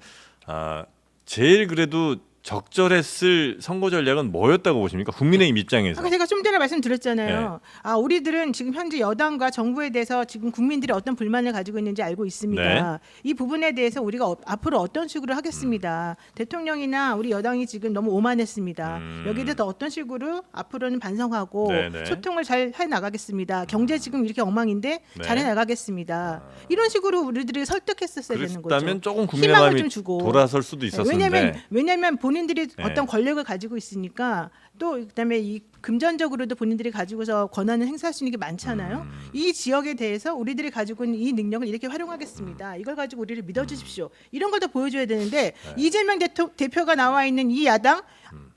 Speaker 1: 제일 그래도 적절했을 선거 전략은 뭐였다고 보십니까? 국민의힘 입장에서.
Speaker 2: 아까 제가 좀 전에 말씀드렸잖아요. 우리들은 지금 현재 여당과 정부에 대해서 지금 국민들이 어떤 불만을 가지고 있는지 알고 있습니다. 이 부분에 대해서 우리가 앞으로 어떤 식으로 하겠습니다. 대통령이나 우리 여당이 지금 너무 오만했습니다. 여기에 대해서 어떤 식으로 앞으로는 반성하고 소통을 잘 해 나가겠습니다. 경제 지금 이렇게 엉망인데 잘 해 나가겠습니다. 이런 식으로 우리들이 설득했었어야 되는 거죠.
Speaker 1: 그랬다면 조금 국민의
Speaker 2: 희망을
Speaker 1: 마음이
Speaker 2: 좀 주고.
Speaker 1: 돌아설 수도 있었는데.
Speaker 2: 왜냐면 본인들이 어떤 권력을 가지고 있으니까 또 그다음에 이 금전적으로도 본인들이 가지고서 권한을 행사할 수 있는 게 많잖아요. 이 지역에 대해서 우리들이 가지고 있는 이 능력을 이렇게 활용하겠습니다. 이걸 가지고 우리를 믿어주십시오. 이런 걸 더 보여줘야 되는데 이재명 대표가 나와 있는 이 야당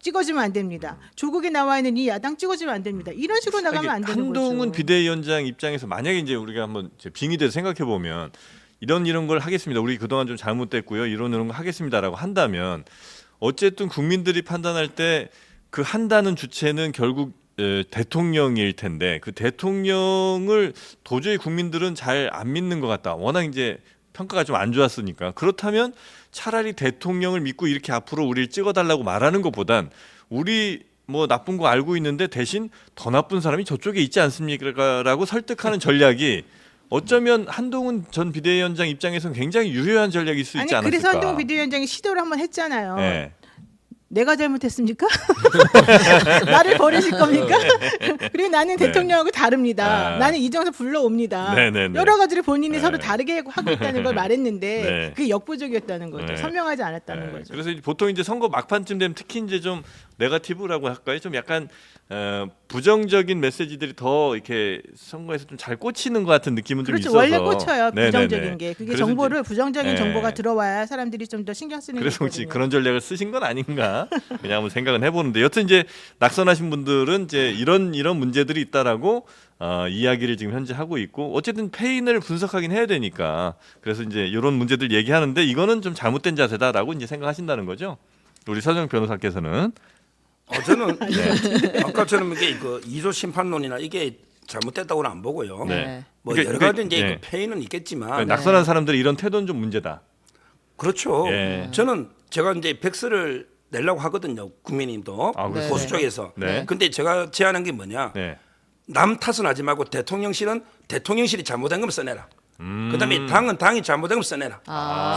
Speaker 2: 찍어주면 안 됩니다. 조국이 나와 있는 이 야당 찍어주면 안 됩니다. 이런 식으로 나가면 안 되는 거죠.
Speaker 1: 한동훈 비대위원장 입장에서 만약에 이제 우리가 한번 빙의돼서 생각해 보면 이런 걸 하겠습니다. 우리 그동안 좀 잘못됐고요. 이런 거 하겠습니다라고 한다면 어쨌든 국민들이 판단할 때 그 한다는 주체는 결국 대통령일 텐데 그 대통령을 도저히 국민들은 잘 안 믿는 것 같다. 워낙 이제 평가가 좀 안 좋았으니까. 그렇다면 차라리 대통령을 믿고 이렇게 앞으로 우리를 찍어달라고 말하는 것보단 우리 뭐 나쁜 거 알고 있는데 대신 더 나쁜 사람이 저쪽에 있지 않습니까?라고 설득하는 전략이 어쩌면 한동훈 전 비대위원장 입장에서는 굉장히 유효한 전략일 수 있지 않았을까.
Speaker 2: 그래서 한동훈 비대위원장이 시도를 한번 했잖아요.
Speaker 1: 네.
Speaker 2: 내가 잘못했습니까? 나를 버리실 겁니까? 그리고 나는 대통령하고 다릅니다. 나는 이정서 불러옵니다. 여러 가지를 본인이 서로 다르게 하고 있다는 걸 말했는데 그게 역부족이었다는 거죠. 선명하지 않았다는 거죠.
Speaker 1: 그래서 보통 이제 선거 막판쯤 되면 특히 이제 좀 네거티브라고 할까요? 좀 약간 부정적인 메시지들이 더 이렇게 선거에서 좀 잘 꽂히는 것 같은 느낌은 좀
Speaker 2: 그렇죠.
Speaker 1: 있어서.
Speaker 2: 원래 꽂혀요. 부정적인
Speaker 1: 네네네.
Speaker 2: 게. 그게
Speaker 1: 그래서
Speaker 2: 정보를
Speaker 1: 이제,
Speaker 2: 부정적인 정보가 들어와야 사람들이 좀 더 신경 쓰는
Speaker 1: 그래서 혹시
Speaker 2: 거거든요.
Speaker 1: 그런 전략을 쓰신 건 아닌가? 그냥 한번 생각은 해보는데 여튼 이제 낙선하신 분들은 이제 이런 문제들이 있다라고 이야기를 지금 현재 하고 있고 어쨌든 패인을 분석하긴 해야 되니까 그래서 이제 이런 문제들 얘기하는데 이거는 좀 잘못된 자세다라고 이제 생각하신다는 거죠. 우리 서정 변호사께서는.
Speaker 4: 저는 아까처럼 이게 그 2조 심판론이나 이게 잘못됐다고는 안 보고요.
Speaker 1: 네.
Speaker 4: 뭐
Speaker 1: 그러니까
Speaker 4: 여러 가지 이제
Speaker 1: 네.
Speaker 4: 그 폐인은 있겠지만
Speaker 1: 그러니까 낙선한 사람들이 이런 태도는 좀 문제다.
Speaker 4: 그렇죠.
Speaker 1: 예.
Speaker 4: 저는 제가 이제 백서를 내려고 하거든요. 국민님도
Speaker 1: 그렇습니까?
Speaker 4: 보수 쪽에서.
Speaker 1: 네.
Speaker 4: 근데 제가 제안한 게 뭐냐?
Speaker 1: 네.
Speaker 4: 남 탓은 하지 말고 대통령실은 대통령실이 잘못된 거면 써내라. 그다음에 당은 당이 잘못된 거면 써내라.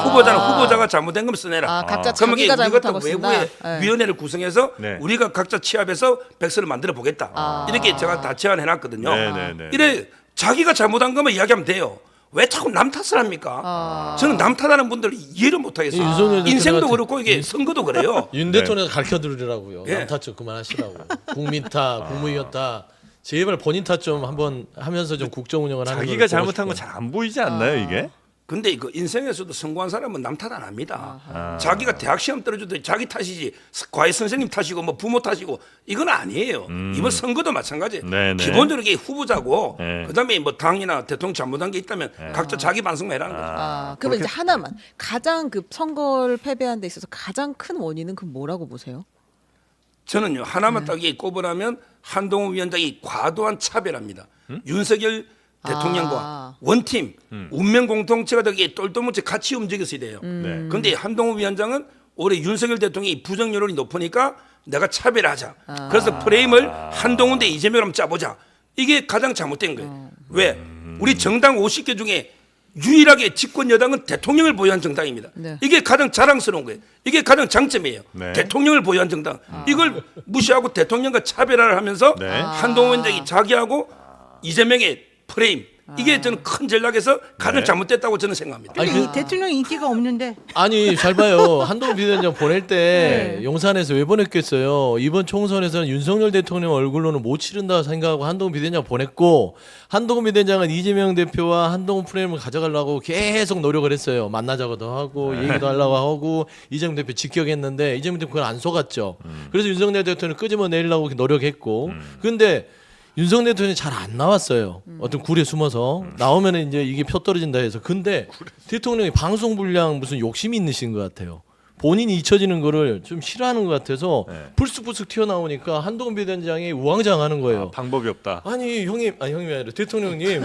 Speaker 4: 후보자는 후보자가 잘못된 거면 써내라.
Speaker 5: 각자
Speaker 4: 그러면
Speaker 5: 자기가
Speaker 4: 우리가
Speaker 5: 잘못하고
Speaker 4: 또
Speaker 5: 쓴다.
Speaker 4: 외부의
Speaker 5: 네.
Speaker 4: 위원회를 구성해서
Speaker 1: 네.
Speaker 4: 우리가 각자 취합해서 백서를 만들어 보겠다. 이렇게 제가 다 제안해 놨거든요.
Speaker 1: 네.
Speaker 4: 이래 자기가 잘못한 거면 이야기하면 돼요. 왜 자꾸 남 탓을 합니까? 저는 남 탓하는 분들 이해를 못 하겠어요.
Speaker 3: 윤석열
Speaker 4: 인생도
Speaker 3: 대통령한테-
Speaker 4: 그렇고 이게 선거도 그래요.
Speaker 3: 윤 대통령 가르쳐 드리라고요.
Speaker 4: 예.
Speaker 3: 남 탓 좀 그만하시라고. 국민 탓, 국무위원 탓. 제발 본인 탓 좀 한번 하면서 좀 국정 운영을 하는
Speaker 1: 자기가
Speaker 3: 걸
Speaker 1: 잘못한
Speaker 3: 보고
Speaker 1: 건
Speaker 3: 싶어요.
Speaker 1: 잘 안 보이지 않나요 이게?
Speaker 4: 근데 그 인생에서도 성공한 사람은 남 탓 안 합니다. 자기가 대학 시험 떨어져도 자기 탓이지 과외 선생님 탓이고 뭐 부모 탓이고 이건 아니에요. 이번 선거도 마찬가지예요.
Speaker 1: 네네.
Speaker 4: 기본적으로 이게 후보자고
Speaker 1: 네.
Speaker 4: 그다음에 뭐 당이나 대통령 잘못한 게 있다면 각자 자기 반성만 해라는 거죠.
Speaker 5: 그러면 이제 하나만 가장 그 선거를 패배한 데 있어서 가장 큰 원인은 그 뭐라고 보세요?
Speaker 4: 저는요 하나만 딱 꼽으라면 한동훈 위원장이 과도한 차별합니다. 윤석열 대통령과 원팀 운명 공동체가 되게 똘똘뭉치 같이 움직였어야 돼요.
Speaker 1: 네.
Speaker 4: 그런데 한동훈 위원장은 올해 윤석열 대통령이 부정 여론이 높으니까 내가 차별하자. 그래서 프레임을 한동훈 대 이재명으로 한번 짜보자. 이게 가장 잘못된 거예요. 왜? 우리 정당 50개 중에 유일하게 집권 여당은 대통령을 보유한 정당입니다.
Speaker 5: 네.
Speaker 4: 이게 가장 자랑스러운 거예요. 이게 가장 장점이에요.
Speaker 1: 네.
Speaker 4: 대통령을 보유한 정당. 이걸 무시하고 대통령과 차별화를 하면서
Speaker 1: 네.
Speaker 4: 한동훈 위원장이 자기하고 이재명의 프레임. 이게 저는 큰 전략에서 가장
Speaker 1: 네.
Speaker 4: 잘못됐다고 저는 생각합니다.
Speaker 2: 근데 이 대통령 인기가 없는데
Speaker 3: 아니 잘 봐요. 한동훈 비대위원장 보낼 때 용산에서 왜 보냈겠어요. 이번 총선에서는 윤석열 대통령 얼굴로는 못 치른다 생각하고 한동훈 비대위원장 보냈고 한동훈 비대위원장은 이재명 대표와 한동훈 프레임을 가져가려고 계속 노력을 했어요. 만나자고도 하고 얘기도 하려고 하고 이재명 대표 직격했는데 이재명 대표 그걸 안 속았죠. 그래서 윤석열 대통령 끄집어내려고 노력했고 근데 윤석열 대통령이 잘 안 나왔어요. 어떤 굴에 숨어서 나오면 이제 이게 표 떨어진다 해서. 근데 대통령이 방송 분량 무슨 욕심이 있으신 것 같아요. 본인이 잊혀지는 거를 좀 싫어하는 것 같아서
Speaker 1: 네.
Speaker 3: 불쑥불쑥 튀어나오니까 한동훈 비대위원장이 우왕좌왕하는 거예요.
Speaker 1: 방법이 없다.
Speaker 3: 아니 형님, 아니 형님이 아니라 대통령님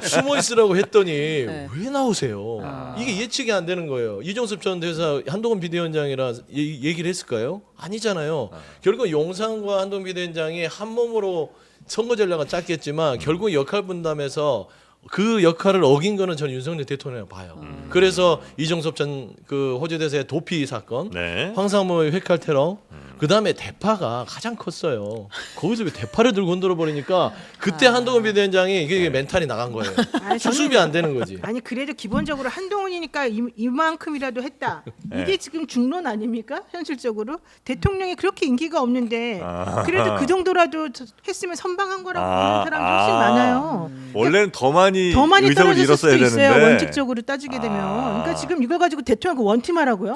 Speaker 3: 숨어 있으라고 했더니
Speaker 5: 네.
Speaker 3: 왜 나오세요? 이게 예측이 안 되는 거예요. 이종섭 전 대사 한동훈 비대위원장이라 얘기를 했을까요? 아니잖아요. 결국 용산과 한동훈 비대위원장이 한 몸으로 선거 전략은 짰겠지만 결국 역할 분담해서 그 역할을 어긴 거는 저는 윤석열 대통령이라고 봐요. 그래서 이종섭 전 그 호주 대사의 도피 사건,
Speaker 1: 네.
Speaker 3: 황상무의 회칼 테러, 그 다음에 대파가 가장 컸어요. 거기서 왜 대파를 들고 흔들어 버리니까 그때 한동훈 비대위원장이 이게 멘탈이 나간 거예요.
Speaker 2: 아니,
Speaker 3: 수습이 안 되는 거지.
Speaker 2: 아니 그래도 기본적으로 한동훈이니까 이만큼이라도 했다. 이게
Speaker 1: 네.
Speaker 2: 지금 중론 아닙니까? 현실적으로 대통령이 그렇게 인기가 없는데
Speaker 1: 아.
Speaker 2: 그래도 그 정도라도 했으면 선방한 거라고
Speaker 1: 아.
Speaker 2: 보는 사람들이 훨씬 많아요.
Speaker 1: 원래는 더 많이
Speaker 2: 더 많이
Speaker 1: 의석을
Speaker 2: 떨어질 수도
Speaker 1: 잃었어야
Speaker 2: 있어요.
Speaker 1: 되는데.
Speaker 2: 원칙적으로 따지게 되면. 그러니까 지금 이걸 가지고 대통령 원팀하라고요?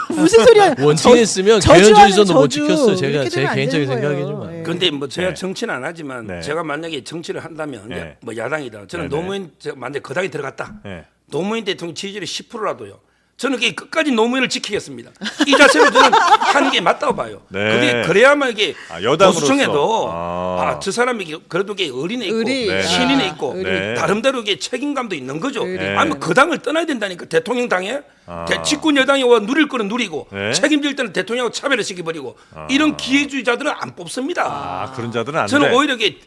Speaker 2: 무슨 소리야?
Speaker 3: 원칙했으면
Speaker 2: 저주하는
Speaker 3: 개헌조지선도 못
Speaker 2: 저주.
Speaker 3: 지켰어요. 제가
Speaker 2: 이렇게
Speaker 3: 제
Speaker 2: 되면 안
Speaker 3: 개인적인
Speaker 2: 되는 거예요.
Speaker 3: 생각이지만.
Speaker 2: 예.
Speaker 4: 근데 뭐 제가
Speaker 1: 네.
Speaker 4: 정치는 안 하지만
Speaker 1: 네.
Speaker 4: 제가 만약에 정치를 한다면
Speaker 1: 네.
Speaker 4: 이제 뭐 야당이다. 저는
Speaker 1: 네네.
Speaker 4: 노무현 제가 만약에 거당이 들어갔다.
Speaker 1: 네.
Speaker 4: 노무현 대통령 지지율이 10%라도요. 저는 그게 끝까지 노무현을 지키겠습니다. 이 자세로 저는 하는 게 맞다고 봐요.
Speaker 1: 네.
Speaker 4: 그게 그래야만 이게
Speaker 1: 여당으로서.
Speaker 4: 보수청에도
Speaker 1: 아.
Speaker 4: 저 사람이 그래도 이게 의리는 있고
Speaker 5: 의리.
Speaker 1: 네.
Speaker 4: 신인에 있고
Speaker 1: 네.
Speaker 4: 나름대로 이게 책임감도 있는 거죠.
Speaker 5: 의리.
Speaker 1: 네.
Speaker 4: 아니면 그 당을 떠나야 된다니까 대통령 당에 집권 여당이 와 누릴 거는 누리고
Speaker 1: 네.
Speaker 4: 책임질 때는 대통령하고 차별을 시켜버리고 이런 기회주의자들은 안 뽑습니다.
Speaker 1: 아, 그런 자들은 안 돼.
Speaker 4: 저는 오히려 이게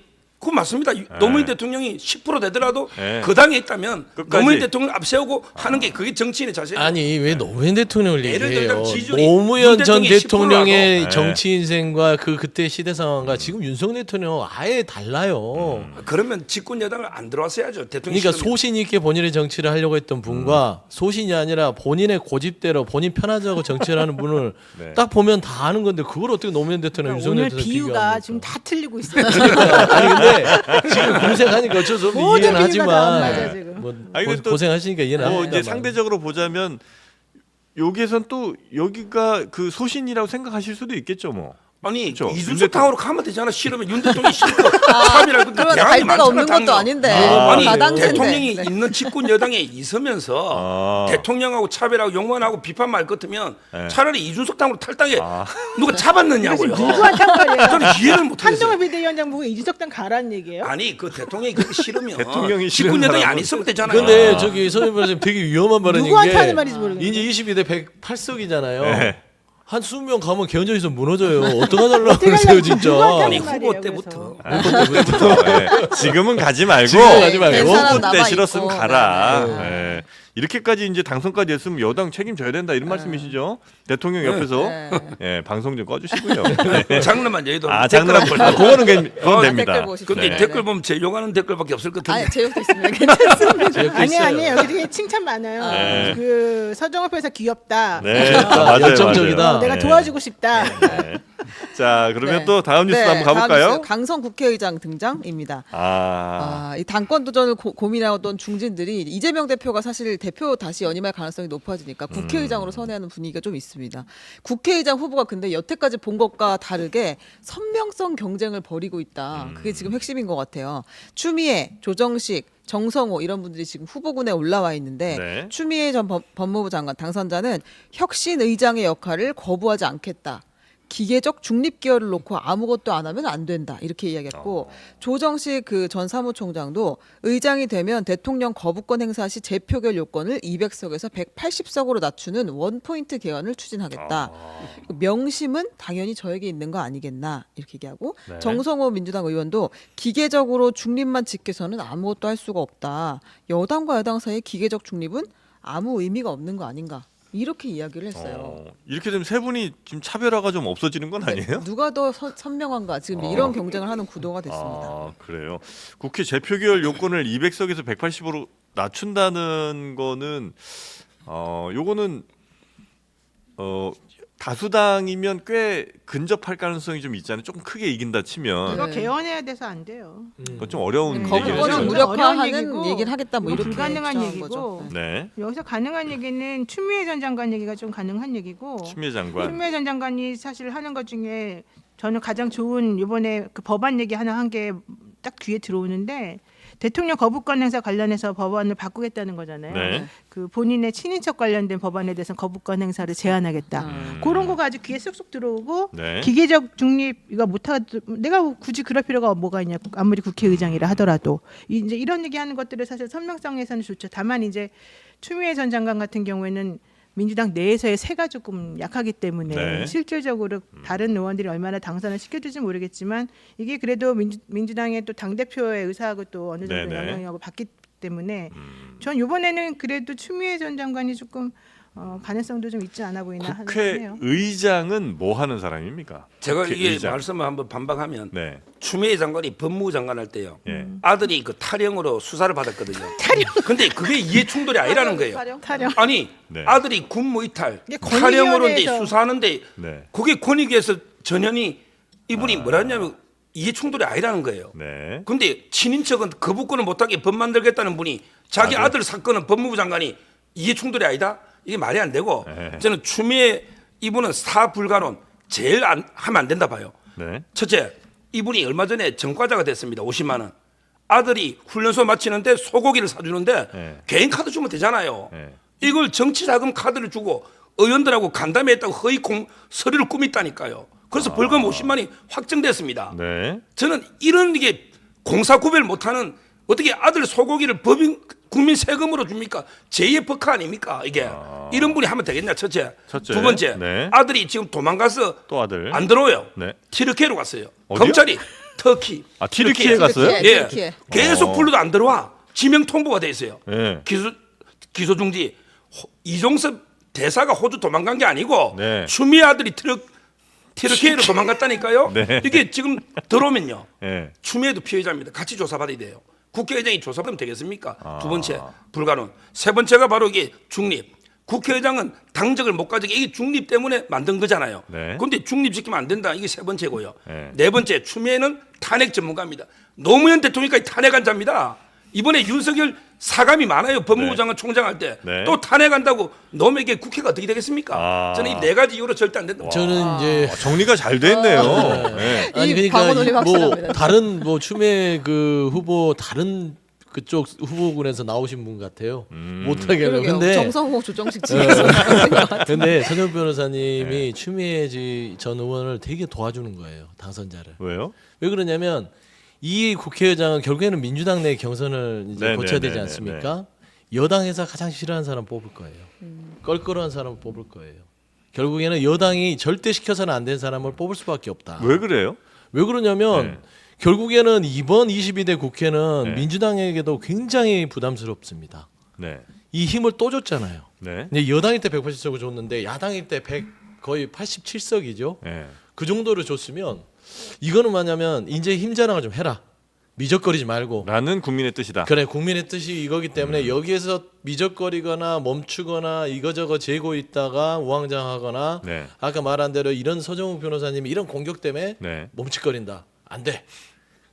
Speaker 4: 그거 맞습니다. 노무현 대통령이 10% 되더라도
Speaker 1: 네.
Speaker 4: 그 당에 있다면
Speaker 1: 끝까지.
Speaker 4: 노무현 대통령을 앞세우고 하는 게 그게 정치인의 자세예요.
Speaker 3: 아니 왜 노무현 대통령을
Speaker 4: 예를
Speaker 3: 얘기해요?
Speaker 4: 들면 지지율이
Speaker 3: 노무현
Speaker 4: 윤
Speaker 3: 전
Speaker 4: 대통령이
Speaker 3: 대통령의
Speaker 1: 10%라도.
Speaker 3: 정치 인생과 그 그때 시대 상황과 지금 윤석열 대통령은 아예 달라요.
Speaker 4: 그러면 집권 여당을 안 들어왔어야죠. 대통령
Speaker 3: 그러니까
Speaker 4: 시절에.
Speaker 3: 소신 있게 본인의 정치를 하려고 했던 분과 소신이 아니라 본인의 고집대로 본인 편하자고 정치를 하는 분을
Speaker 1: 네.
Speaker 3: 딱 보면 다 아는 건데 그걸 어떻게 노무현 대통령,
Speaker 2: 그러니까
Speaker 3: 윤석열
Speaker 2: 오늘
Speaker 3: 대통령
Speaker 2: 비유가
Speaker 3: 비교합니까?
Speaker 2: 지금 다 틀리고 있어요.
Speaker 3: 아니 근데 지금 검색하니까 어쩔 수 없이
Speaker 2: 모든
Speaker 3: 이해는
Speaker 2: 비유가 다안 맞아,
Speaker 3: 하지만
Speaker 2: 지금.
Speaker 3: 뭐
Speaker 1: 아니, 근데 또
Speaker 3: 고생하시니까 이해는
Speaker 1: 뭐
Speaker 3: 합니다.
Speaker 1: 이제 상대적으로 보자면 여기선 또 여기가 그 소신이라고 생각하실 수도 있겠죠, 뭐.
Speaker 4: 아니
Speaker 1: 그렇죠.
Speaker 4: 이준석 당으로 가면 되잖아. 싫으면 윤 대통령이 싫고 참이라고
Speaker 5: 그건 갈 데가 없는 것도 아닌데.
Speaker 4: 아니
Speaker 5: 다당제인데.
Speaker 4: 대통령이
Speaker 5: 네.
Speaker 4: 있는 집권 여당에 있으면서 대통령하고 차별하고 용만하고 비판말 같으면
Speaker 1: 네.
Speaker 4: 차라리 이준석 당으로 탈당해 누가 잡았느냐고요.
Speaker 2: 누구한테 한 말이에요?
Speaker 4: 저는 이해를 못하겠어요.
Speaker 2: 한동훈 비대위원장 보고 이준석 당 가라는 얘기예요?
Speaker 4: 아니 그 대통령이 그렇게 싫으면
Speaker 1: 대통령이
Speaker 4: 집권
Speaker 1: 싫은
Speaker 4: 여당이
Speaker 1: 사람은-
Speaker 4: 안 있으면 되잖아요.
Speaker 3: 근데 저기 선임 변호사님 되게 위험한 발언인
Speaker 2: 누구한테
Speaker 3: 게
Speaker 2: 하는 말인지 모르겠네.
Speaker 3: 이제 22대 108석이잖아요.
Speaker 1: 네.
Speaker 3: 한 20명 가면 개헌적에서 무너져요. 어떡하려고
Speaker 2: 어떻게
Speaker 3: 그러세요
Speaker 2: 하려고
Speaker 3: 진짜.
Speaker 2: 누구한테
Speaker 4: 아니
Speaker 2: 하는
Speaker 4: 후보
Speaker 2: 말이에요,
Speaker 4: 때부터
Speaker 1: 네. 지금은 가지 말고
Speaker 3: 지금 가지 말고.
Speaker 5: 된 사람
Speaker 1: 후보 때
Speaker 5: 남아
Speaker 1: 싫었으면
Speaker 5: 있고.
Speaker 1: 가라.
Speaker 5: 네.
Speaker 1: 네. 이렇게까지 이제 당선까지 했으면 여당 책임져야 된다 이런 말씀이시죠? 대통령 옆에서
Speaker 5: 네.
Speaker 1: 예, 방송 좀 꺼주시고요. 네.
Speaker 4: 장르만 여의도
Speaker 1: 장난 그거는 그건 됩니다.
Speaker 5: 댓글 보십시오.
Speaker 4: 근데
Speaker 5: 네.
Speaker 4: 댓글 보면 제 욕하는 댓글밖에 없을 것 같은데.
Speaker 5: 아니 제욕도 있습니다. 괜찮습니다.
Speaker 3: 제가
Speaker 2: 아니
Speaker 3: 있어요.
Speaker 2: 아니 여기 되게 칭찬 많아요.
Speaker 1: 네.
Speaker 2: 그 서정업 회사 귀엽다.
Speaker 1: 네,
Speaker 3: 아, 열정적이다.
Speaker 2: 내가
Speaker 1: 네.
Speaker 2: 도와주고 싶다.
Speaker 1: 네. 자, 그러면
Speaker 5: 네.
Speaker 1: 또 다음 뉴스
Speaker 5: 네,
Speaker 1: 한번
Speaker 5: 다음
Speaker 1: 가볼까요?
Speaker 5: 뉴스, 강성 국회의장 등장입니다.
Speaker 1: 아,
Speaker 5: 이 당권 도전을 고민하던 중진들이 이재명 대표가 사실 대표 다시 연임할 가능성이 높아지니까 국회의장으로 선회하는 분위기가 좀 있습니다. 국회의장 후보가 근데 여태까지 본 것과 다르게 선명성 경쟁을 벌이고 있다. 그게 지금 핵심인 것 같아요. 추미애, 조정식, 정성호 이런 분들이 지금 후보군에 올라와 있는데
Speaker 1: 네.
Speaker 5: 추미애 전 법무부 장관 당선자는 혁신 의장의 역할을 거부하지 않겠다. 기계적 중립 기여를 놓고 아무것도 안 하면 안 된다 이렇게 이야기했고 조정식 그 전 사무총장도 의장이 되면 대통령 거부권 행사 시 재표결 요건을 200석에서 180석으로 낮추는 원포인트 개헌을 추진하겠다. 명심은 당연히 저에게 있는 거 아니겠나 이렇게 얘기하고
Speaker 1: 네.
Speaker 5: 정성호 민주당 의원도 기계적으로 중립만 지켜서는 아무것도 할 수가 없다. 여당과 여당 사이의 기계적 중립은 아무 의미가 없는 거 아닌가. 이렇게 이야기를 했어요.
Speaker 1: 이렇게 되면 세 분이 지금 차별화가 좀 없어지는 건 아니에요?
Speaker 5: 누가 더 선명한가 지금 이런 경쟁을 하는 구도가 됐습니다.
Speaker 1: 아, 그래요. 국회 재표결 요건을 200석에서 180으로 낮춘다는 거는 요거는 다수당이면 꽤 근접할 가능성이 좀 있잖아요. 조금 크게 이긴다 치면
Speaker 2: 이거
Speaker 5: 네.
Speaker 2: 개헌해야 돼서 안 돼요.
Speaker 1: 그건 좀 어려운 얘기죠.
Speaker 5: 거부권을
Speaker 2: 어려운
Speaker 5: 무력화하는
Speaker 2: 얘기고,
Speaker 5: 얘기를 하겠다 뭐
Speaker 2: 이거
Speaker 5: 이렇게
Speaker 2: 불가능한
Speaker 5: 주장한
Speaker 2: 얘기고.
Speaker 5: 거죠. 네.
Speaker 1: 네,
Speaker 2: 여기서 가능한 얘기는 추미애 전 장관 얘기가 좀 가능한 얘기고.
Speaker 1: 추미애 장관.
Speaker 2: 추미애 전 장관이 사실 하는 것 중에 저는 가장 좋은 이번에 그 법안 얘기 하나 한 게 딱 귀에 들어오는데 대통령 거부권 행사 관련해서 법안을 바꾸겠다는 거잖아요.
Speaker 1: 네.
Speaker 2: 그 본인의 친인척 관련된 법안에 대해서 거부권 행사를 제한하겠다. 그런 거가 아주 귀에 쏙쏙 들어오고
Speaker 1: 네.
Speaker 2: 기계적 중립 이거 못하 내가 굳이 그럴 필요가 뭐가 있냐. 아무리 국회의장이라 하더라도 이제 이런 얘기하는 것들을 사실 선명성에서는 좋죠. 다만 이제 추미애 전 장관 같은 경우에는 민주당 내에서의 세가 조금 약하기 때문에
Speaker 1: 네.
Speaker 2: 실질적으로 다른 의원들이 얼마나 당선을 시켜줄지 모르겠지만 이게 그래도 민주당의 또 당 대표의 의사하고 또 어느 정도
Speaker 1: 네네.
Speaker 2: 영향력을 받기 때문에 전 이번에는 그래도 추미애 전 장관이 조금 가능성도 좀 있지 않아 보이나 하네요.
Speaker 1: 국회의장은 뭐 하는 사람입니까?
Speaker 4: 제가 이게
Speaker 1: 국회의장.
Speaker 4: 말씀을 한번 반박하면
Speaker 1: 네.
Speaker 4: 추미애 장관이 법무부 장관 할 때요.
Speaker 1: 예.
Speaker 4: 아들이 그 탈영으로 수사를 받았거든요. 탈영. 근데 그게 이해 충돌이 아니라는 거예요.
Speaker 2: 타령.
Speaker 4: 아니
Speaker 1: 네.
Speaker 4: 아들이 군무 이탈
Speaker 2: 이게
Speaker 4: 탈영으로 이제
Speaker 2: 권익위원회에서-
Speaker 4: 수사하는데
Speaker 1: 네.
Speaker 4: 그게 권익위에서 전현이 이분이 뭐라 했냐면 이해 충돌이 아니라는 거예요.
Speaker 1: 네.
Speaker 4: 근데 친인척은 거부권을 못하게 법 만들겠다는 분이 자기 아들 사건은 법무부 장관이 이해 충돌이 아니다? 이게 말이 안 되고
Speaker 1: 네.
Speaker 4: 저는 추미애 이분은 사불가론 제일 하면 안 된다 봐요.
Speaker 1: 네.
Speaker 4: 첫째, 이분이 얼마 전에 전과자가 됐습니다. 50만 원. 아들이 훈련소 마치는데 소고기를 사주는데
Speaker 1: 네.
Speaker 4: 개인 카드 주면 되잖아요.
Speaker 1: 네.
Speaker 4: 이걸 정치자금 카드를 주고 의원들하고 간담회 했다고 허위 서류를 꾸몄다니까요. 그래서 벌금 50만 원이 확정됐습니다.
Speaker 1: 네.
Speaker 4: 저는 이런 게 공사 구별 못하는 어떻게 아들 소고기를 국민 세금으로 줍니까? 제2의 버카 아닙니까? 이게 이런 분이 하면 되겠냐? 첫째.
Speaker 1: 첫째.
Speaker 4: 두 번째.
Speaker 1: 네.
Speaker 4: 아들이 지금 도망가서
Speaker 1: 또 아들.
Speaker 4: 안 들어오요.
Speaker 1: 네.
Speaker 4: 티르키예로 갔어요.
Speaker 1: 어디요?
Speaker 4: 검찰이 터키.
Speaker 1: 아, 티르키에 갔어요?
Speaker 4: 예.
Speaker 5: 티르키예.
Speaker 4: 계속 불러도 안 들어와. 지명 통보가 돼 있어요.
Speaker 1: 네.
Speaker 4: 기소 중지. 이종섭 대사가 호주 도망간 게 아니고
Speaker 1: 네.
Speaker 4: 추미애 아들이 티르키예로 도망갔다니까요.
Speaker 1: 네.
Speaker 4: 이게 지금 들어오면요.
Speaker 1: 네.
Speaker 4: 추미애도 피해자입니다. 같이 조사받아야 돼요. 국회의장이 조사받으면 되겠습니까?
Speaker 1: 아.
Speaker 4: 두 번째 불가능. 세 번째가 바로 이게 중립. 국회의장은 당적을 못 가지게 이게 중립 때문에 만든 거잖아요.
Speaker 1: 네.
Speaker 4: 그런데 중립 지키면 안 된다. 이게 세 번째고요.
Speaker 1: 네.
Speaker 4: 네 번째 추미애는 탄핵 전문가입니다. 노무현 대통령까지 탄핵한 자입니다. 이번에 윤석열 사감이 많아요. 법무부
Speaker 1: 네.
Speaker 4: 장관 총장 할 때.
Speaker 1: 네.
Speaker 4: 또 탄핵한다고 노무현에게 국회가 어떻게 되겠습니까?
Speaker 1: 아.
Speaker 4: 저는 이 네 가지 이유로 절대 안 된다.
Speaker 3: 저는 이제
Speaker 1: 정리가 잘 돼 있네요. 네.
Speaker 3: 아니
Speaker 5: 이 과거 논리
Speaker 3: 그러니까 뭐
Speaker 5: 확실합니다.
Speaker 3: 다른 뭐 추미애 그 후보 다른 그쪽 후보군에서 나오신 분 같아요. 못하게 하려고.
Speaker 5: 그러게요.
Speaker 3: 근데
Speaker 5: 정성호 조정식 측에서
Speaker 3: 근데 선영 변호사님이 추미애 전 의원을 되게 도와주는 거예요. 당선자를.
Speaker 1: 왜요?
Speaker 3: 왜 그러냐면 이 국회의장은 결국에는 민주당 내 경선을 이제
Speaker 1: 네,
Speaker 3: 거쳐야
Speaker 1: 네,
Speaker 3: 되지
Speaker 1: 네,
Speaker 3: 않습니까? 여당에서 가장 싫어하는 사람 뽑을 거예요. 껄끄러운 사람 뽑을 거예요. 결국에는 여당이 절대 시켜서는 안 된 사람을 뽑을 수밖에 없다.
Speaker 1: 왜 그래요?
Speaker 3: 왜 그러냐면
Speaker 1: 네.
Speaker 3: 결국에는 이번 22대 국회는
Speaker 1: 네.
Speaker 3: 민주당에게도 굉장히 부담스럽습니다.
Speaker 1: 네.
Speaker 3: 이 힘을 또 줬잖아요.
Speaker 1: 네.
Speaker 3: 근데 여당일 때 180석을 줬는데 야당일 때 거의 87석이죠.
Speaker 1: 네.
Speaker 3: 그 정도를 줬으면 이거는 뭐냐면 이제 힘 자랑을 좀 해라. 미적거리지 말고.
Speaker 1: 라는 국민의 뜻이다.
Speaker 3: 그래 국민의 뜻이 이거기 때문에 여기에서 미적거리거나 멈추거나 이거저거 재고 있다가 우왕좌왕하거나
Speaker 1: 네.
Speaker 3: 아까 말한 대로 이런 서정욱 변호사님이 이런 공격 때문에
Speaker 1: 네.
Speaker 3: 멈칫거린다. 안 돼.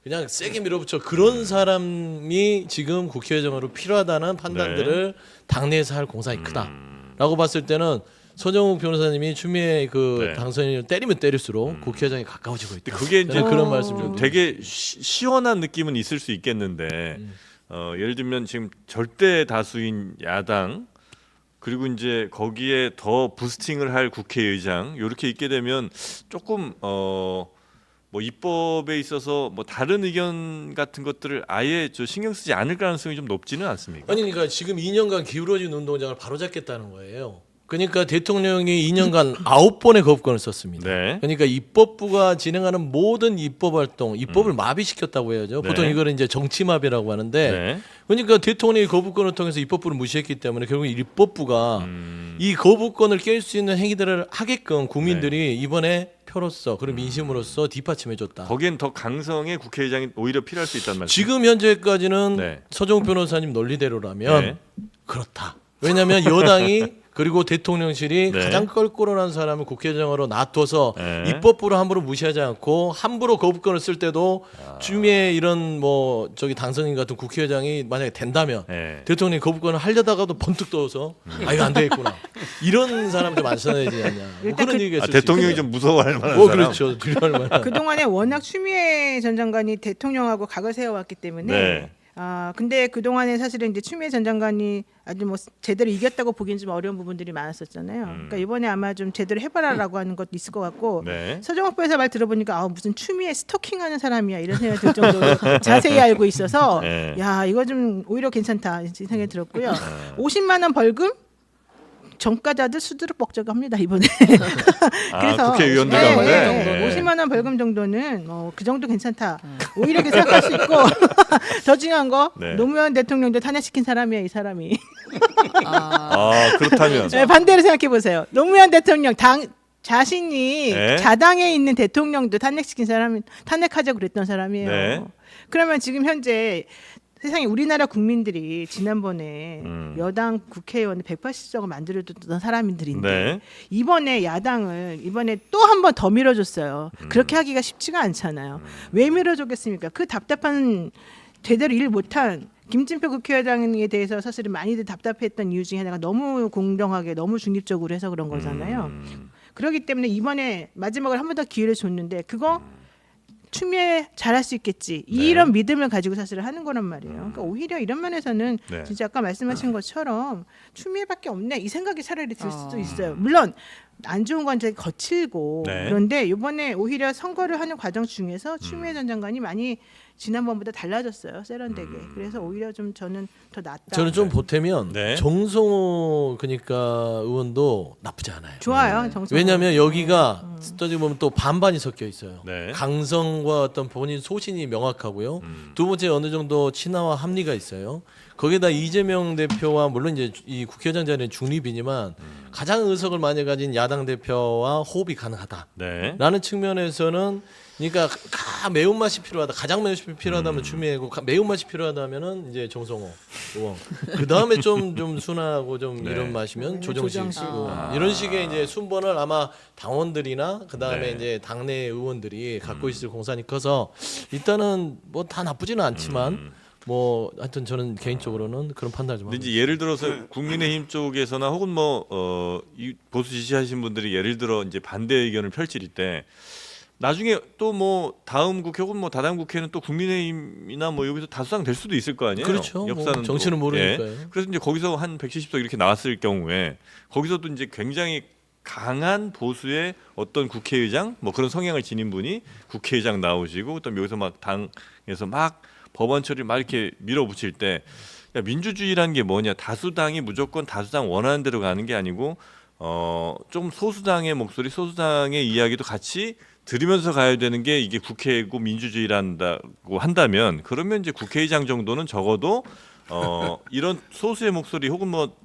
Speaker 3: 그냥 세게 밀어붙여. 그런 사람이 지금 국회의장으로 필요하다는 판단들을 당내에서 할 공산이 크다라고 봤을 때는 서정욱 변호사님이 추미애 그
Speaker 1: 네.
Speaker 3: 당선인을 때리면 때릴수록 국회의장이 가까워지고 있다.
Speaker 1: 그게 이제
Speaker 3: 저는 그런 말씀 좀
Speaker 1: 되게 시원한 느낌은 있을 수 있겠는데 예를 들면 지금 절대 다수인 야당 그리고 이제 거기에 더 부스팅을 할 국회의장 이렇게 있게 되면 조금 뭐 입법에 있어서 뭐 다른 의견 같은 것들을 아예 저 신경 쓰지 않을 가능성이 좀 높지는 않습니까?
Speaker 3: 아니 그러니까 지금 2년간 기울어진 운동장을 바로잡겠다는 거예요. 그러니까 대통령이 2년간 9번의 거부권을 썼습니다.
Speaker 1: 네.
Speaker 3: 그러니까 입법부가 진행하는 모든 입법 활동, 입법을 마비시켰다고 해야죠. 보통
Speaker 1: 네.
Speaker 3: 이거를 이제 정치마비라고 하는데
Speaker 1: 네.
Speaker 3: 그러니까 대통령이 거부권을 통해서 입법부를 무시했기 때문에 결국 입법부가 이 거부권을 깰 수 있는 행위들을 하게끔 국민들이 이번에 표로서 그리고 민심으로서 뒷받침해줬다.
Speaker 1: 거기엔 더 강성의 국회의장이 오히려 필요할 수 있다는 말씀.
Speaker 3: 지금 현재까지는
Speaker 1: 네.
Speaker 3: 서정욱 변호사님 논리대로라면
Speaker 1: 네.
Speaker 3: 그렇다. 왜냐하면 여당이 그리고 대통령실이
Speaker 1: 네.
Speaker 3: 가장 껄끄러운 사람을 국회의장으로 놔둬서
Speaker 1: 네.
Speaker 3: 입법부를 함부로 무시하지 않고 함부로 거부권을 쓸 때도 추미애 이런 뭐 저기 당선인 같은 국회의장이 만약에 된다면
Speaker 1: 네.
Speaker 3: 대통령이 거부권을 하려다가도 번뜩 떠서 아 이거 안 되겠구나 이런 사람 좀 안 써야 되지 않냐 뭐
Speaker 2: 일단
Speaker 3: 그런 얘기가 있을
Speaker 1: 대통령이
Speaker 3: 수
Speaker 1: 좀 무서워할 만한
Speaker 3: 있고.
Speaker 1: 사람.
Speaker 3: 그렇죠. 두려워할 만한.
Speaker 2: 그동안에 워낙 추미애 전 장관이 대통령하고 각을 세워왔기 때문에
Speaker 1: 네.
Speaker 2: 근데 그 동안에 사실은 이제 추미애 전 장관이 아주 뭐 제대로 이겼다고 보기엔 좀 어려운 부분들이 많았었잖아요. 그러니까 이번에 아마 좀 제대로 해봐라라고 하는 것도 있을 것 같고
Speaker 1: 네.
Speaker 2: 서정욱 변호사 말 들어보니까 무슨 추미애 스토킹하는 사람이야 이런 생각이 들 정도로 자세히 알고 있어서
Speaker 1: 네.
Speaker 2: 야 이거 좀 오히려 괜찮다 이런 생각이 들었고요. 50만 원 벌금 전과자들 수두룩 뻑적합니다 이번에.
Speaker 1: 국회의원들
Speaker 2: 네,
Speaker 1: 가운데?
Speaker 2: 네,
Speaker 1: 네.
Speaker 2: 50만 원 벌금 정도는 그 정도 괜찮다. 오히려 이렇게 생각할 수 있고 더 중요한 거
Speaker 1: 네.
Speaker 2: 노무현 대통령도 탄핵시킨 사람이야 이 사람이.
Speaker 1: 그렇다면
Speaker 2: 네, 반대로 생각해 보세요. 노무현 대통령 자신이
Speaker 1: 네.
Speaker 2: 자당에 있는 대통령도 탄핵시킨 사람이 탄핵하자고 그랬던 사람이에요.
Speaker 1: 네.
Speaker 2: 그러면 지금 현재 세상에 우리나라 국민들이 지난번에 여당 국회의원 180석을 만들어줬던 사람들인데
Speaker 1: 네.
Speaker 2: 이번에 야당을 이번에 또 한 번 더 밀어줬어요. 그렇게 하기가 쉽지가 않잖아요. 왜 밀어줬겠습니까? 그 답답한 제대로 일 못한 김진표 국회의장에 대해서 사실은 많이들 답답했던 이유 중에 하나가 너무 공정하게 너무 중립적으로 해서 그런 거잖아요. 그렇기 때문에 이번에 마지막으로 한 번 더 기회를 줬는데 그거 추미애 잘할 수 있겠지 이런 믿음을 가지고 사실은 하는 거란 말이에요. 그러니까 오히려 이런 면에서는
Speaker 1: 네.
Speaker 2: 진짜 아까 말씀하신 것처럼 추미애밖에 없네 이 생각이 차라리 들 수도 있어요. 물론 안 좋은 건 이제 거칠고
Speaker 1: 네.
Speaker 2: 그런데 이번에 오히려 선거를 하는 과정 중에서 추미애 전 장관이 많이 지난번보다 달라졌어요. 세련되게. 그래서 오히려 좀 저는 더 낫다.
Speaker 3: 저는 좀 보태면
Speaker 1: 네.
Speaker 3: 정성호 그러니까 의원도 나쁘지 않아요.
Speaker 2: 좋아요. 정성.
Speaker 3: 왜냐하면 여기가 따지고 보면 또 반반이 섞여 있어요.
Speaker 1: 네.
Speaker 3: 강성과 어떤 본인 소신이 명확하고요. 두 번째 어느 정도 친화와 합리가 있어요. 거기다 이재명 대표와 물론 이제 이 국회의장 자리는 중립이지만 가장 의석을 많이 가진 야당 대표와 호흡이 가능하다.
Speaker 1: 네.
Speaker 3: 라는 측면에서는 그러니까 매운맛이 필요하다. 가장 매운맛이 필요하다면 추미애고 매운맛이 필요하다면은 이제 정성호 의원. 그 다음에 좀 순하고 좀
Speaker 1: 네.
Speaker 3: 이런 맛이면 조정식
Speaker 2: 조정식.
Speaker 3: 이런 식의 이제 순번을 아마 당원들이나 그 다음에
Speaker 1: 네.
Speaker 3: 이제 당내 의원들이 갖고 있을 공산이 커서 일단은 뭐 다 나쁘지는 않지만 뭐 하여튼 저는 개인적으로는 그런 판단을 좀
Speaker 1: 근데
Speaker 3: 합니다.
Speaker 1: 이제 예를 들어서 국민의힘 쪽에서나 혹은 이 보수 지지하신 분들이 예를 들어 이제 반대 의견을 펼칠 때 나중에 또 뭐 다음 국회 혹은 뭐 다다음 국회는 또 국민의힘이나 뭐 여기서 다수당 될 수도 있을 거 아니에요.
Speaker 3: 그렇죠. 뭐
Speaker 1: 역사는
Speaker 3: 정치는
Speaker 1: 또.
Speaker 3: 모르니까요.
Speaker 1: 그래서 이제 거기서 한 170석 이렇게 나왔을 경우에 거기서도 이제 굉장히 강한 보수의 어떤 국회의장 뭐 그런 성향을 지닌 분이 국회의장 나오시고 또 여기서 막 당에서 막 법안 처리를 막 이렇게 밀어붙일 때 야, 민주주의라는 게 뭐냐? 다수당이 무조건 다수당 원하는 대로 가는 게 아니고 좀 소수당의 목소리, 소수당의 이야기도 같이 들으면서 가야 되는 게 이게 국회고 민주주의란다고 한다면 그러면 이제 국회의장 정도는 적어도 이런 소수의 목소리 혹은 뭐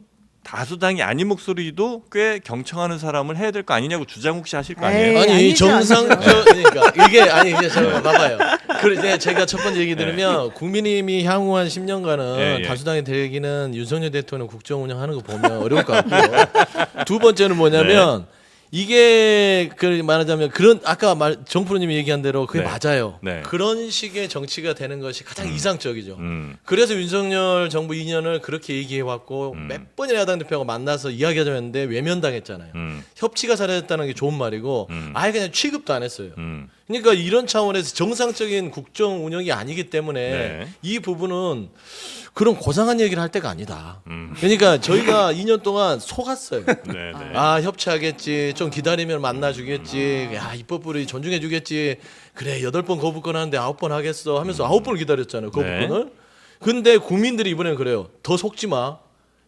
Speaker 1: 다수당이 아닌 목소리도 꽤 경청하는 사람을 해야 될 거 아니냐고 주장 혹시 하실 거 아니에요?
Speaker 2: 에이,
Speaker 3: 아니
Speaker 2: 아니죠,
Speaker 3: 정상적 그러니까 이게 아니 이제 잠깐 봐봐요. 그래 제가 첫 번째 얘기 들으면 국민의힘이 향후 한 10년간은
Speaker 1: 예, 예.
Speaker 3: 다수당이 되기는 윤석열 대통령 국정 운영하는 거 보면 어려울 것 같고요. 두 번째는 뭐냐면 이게 그 말하자면 그런 아까 정프로님이 얘기한 대로 그게
Speaker 1: 네.
Speaker 3: 맞아요.
Speaker 1: 네.
Speaker 3: 그런 식의 정치가 되는 것이 가장 이상적이죠.
Speaker 1: 음.
Speaker 3: 그래서 윤석열 정부 2년을 그렇게 얘기해 왔고 몇 번이나 야당 대표가 만나서 이야기하자고 했는데 외면당했잖아요. 협치가 사라졌다는 게 좋은 말이고 아예 그냥 취급도 안 했어요. 그러니까 이런 차원에서 정상적인 국정 운영이 아니기 때문에
Speaker 1: 네.
Speaker 3: 이 부분은 그런 고상한 얘기를 할 때가 아니다. 그러니까 저희가 2년 동안 속았어요.
Speaker 1: 네, 네.
Speaker 3: 아 협치하겠지, 좀 기다리면 만나주겠지, 야 입법부를 존중해주겠지. 그래 8번 거부권 하는데 9번 하겠어 하면서 9번을 기다렸잖아요 거부권을. 근데 국민들이 이번엔 그래요. 더 속지 마.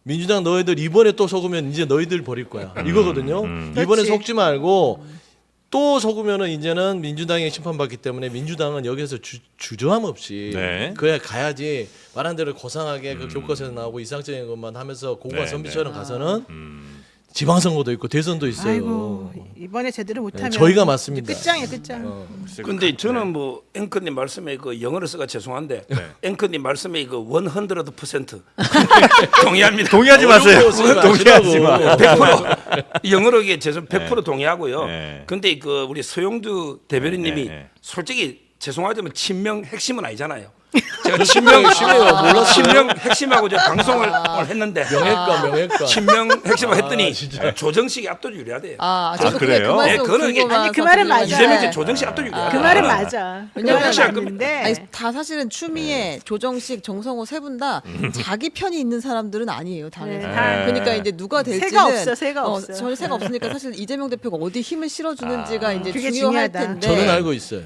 Speaker 3: 민주당 너희들 이번에 또 속으면 이제 너희들 버릴 거야. 이거거든요. 이번에
Speaker 2: 그렇지.
Speaker 3: 속지 말고 또 속으면은 이제는 민주당에 심판받기 때문에 민주당은 여기서 주저함 없이
Speaker 1: 네.
Speaker 3: 그래 가야지 말한 대로 고상하게 그 교과서에서 나오고 이상적인 것만 하면서 고고한
Speaker 1: 네,
Speaker 3: 선비처럼 가서는 지방선거도 있고 대선도 있어요.
Speaker 2: 아이고 이번에 제대로 못하면
Speaker 3: 저희가 맞습니다.
Speaker 2: 끝장이야 끝장.
Speaker 1: 글쎄,
Speaker 4: 근데
Speaker 1: 그-
Speaker 4: 저는 뭐 앵커님 말씀에 그 영어를 써가 죄송한데
Speaker 1: 네.
Speaker 4: 앵커님 말씀에 그 100% 동의합니다.
Speaker 1: 동의하지 마세요.
Speaker 3: 어려운 거 쓰지
Speaker 1: 동의하지 마.
Speaker 3: 마시라고.
Speaker 4: 100% 영어로 이게 죄송 100% 동의하고요.
Speaker 1: 네.
Speaker 4: 근데 그 우리 소영주 대변인님이
Speaker 1: 네.
Speaker 4: 솔직히 죄송하지만 친명 핵심은 아니잖아요. 제가 친명
Speaker 3: 심해요. 몰랐어요.
Speaker 4: 친명 핵심하고 이제 방송을 오늘 했는데
Speaker 3: 명예과.
Speaker 4: 친명 핵심을 했더니
Speaker 3: 진짜.
Speaker 4: 조정식이 압도적 유리하대요.
Speaker 5: 저도
Speaker 1: 그래요?
Speaker 5: 그 말씀
Speaker 4: 네, 그거는 이게-
Speaker 5: 궁금한
Speaker 2: 아니, 그 말은
Speaker 5: 사실이긴
Speaker 2: 맞아요.
Speaker 4: 이재명
Speaker 5: 한데.
Speaker 4: 이제 조정식 압도적 유리하다.
Speaker 2: 그 말은 맞아.
Speaker 5: 왜냐면
Speaker 2: 그건
Speaker 4: 혹시
Speaker 2: 맞는데
Speaker 5: 아니, 다 사실은 추미애, 조정식, 정성호 세 분 다 자기 편이 있는 사람들은 아니에요 당에서.
Speaker 2: 네,
Speaker 1: 다-
Speaker 5: 그러니까 이제 누가 될지는
Speaker 2: 새가 없어, 새가 없어.
Speaker 5: 전혀 새가 없으니까 사실 이재명 대표가 어디 힘을 실어주는지가 이제
Speaker 2: 그게
Speaker 5: 중요할
Speaker 2: 중요하다.
Speaker 5: 텐데.
Speaker 3: 저는 알고 있어요.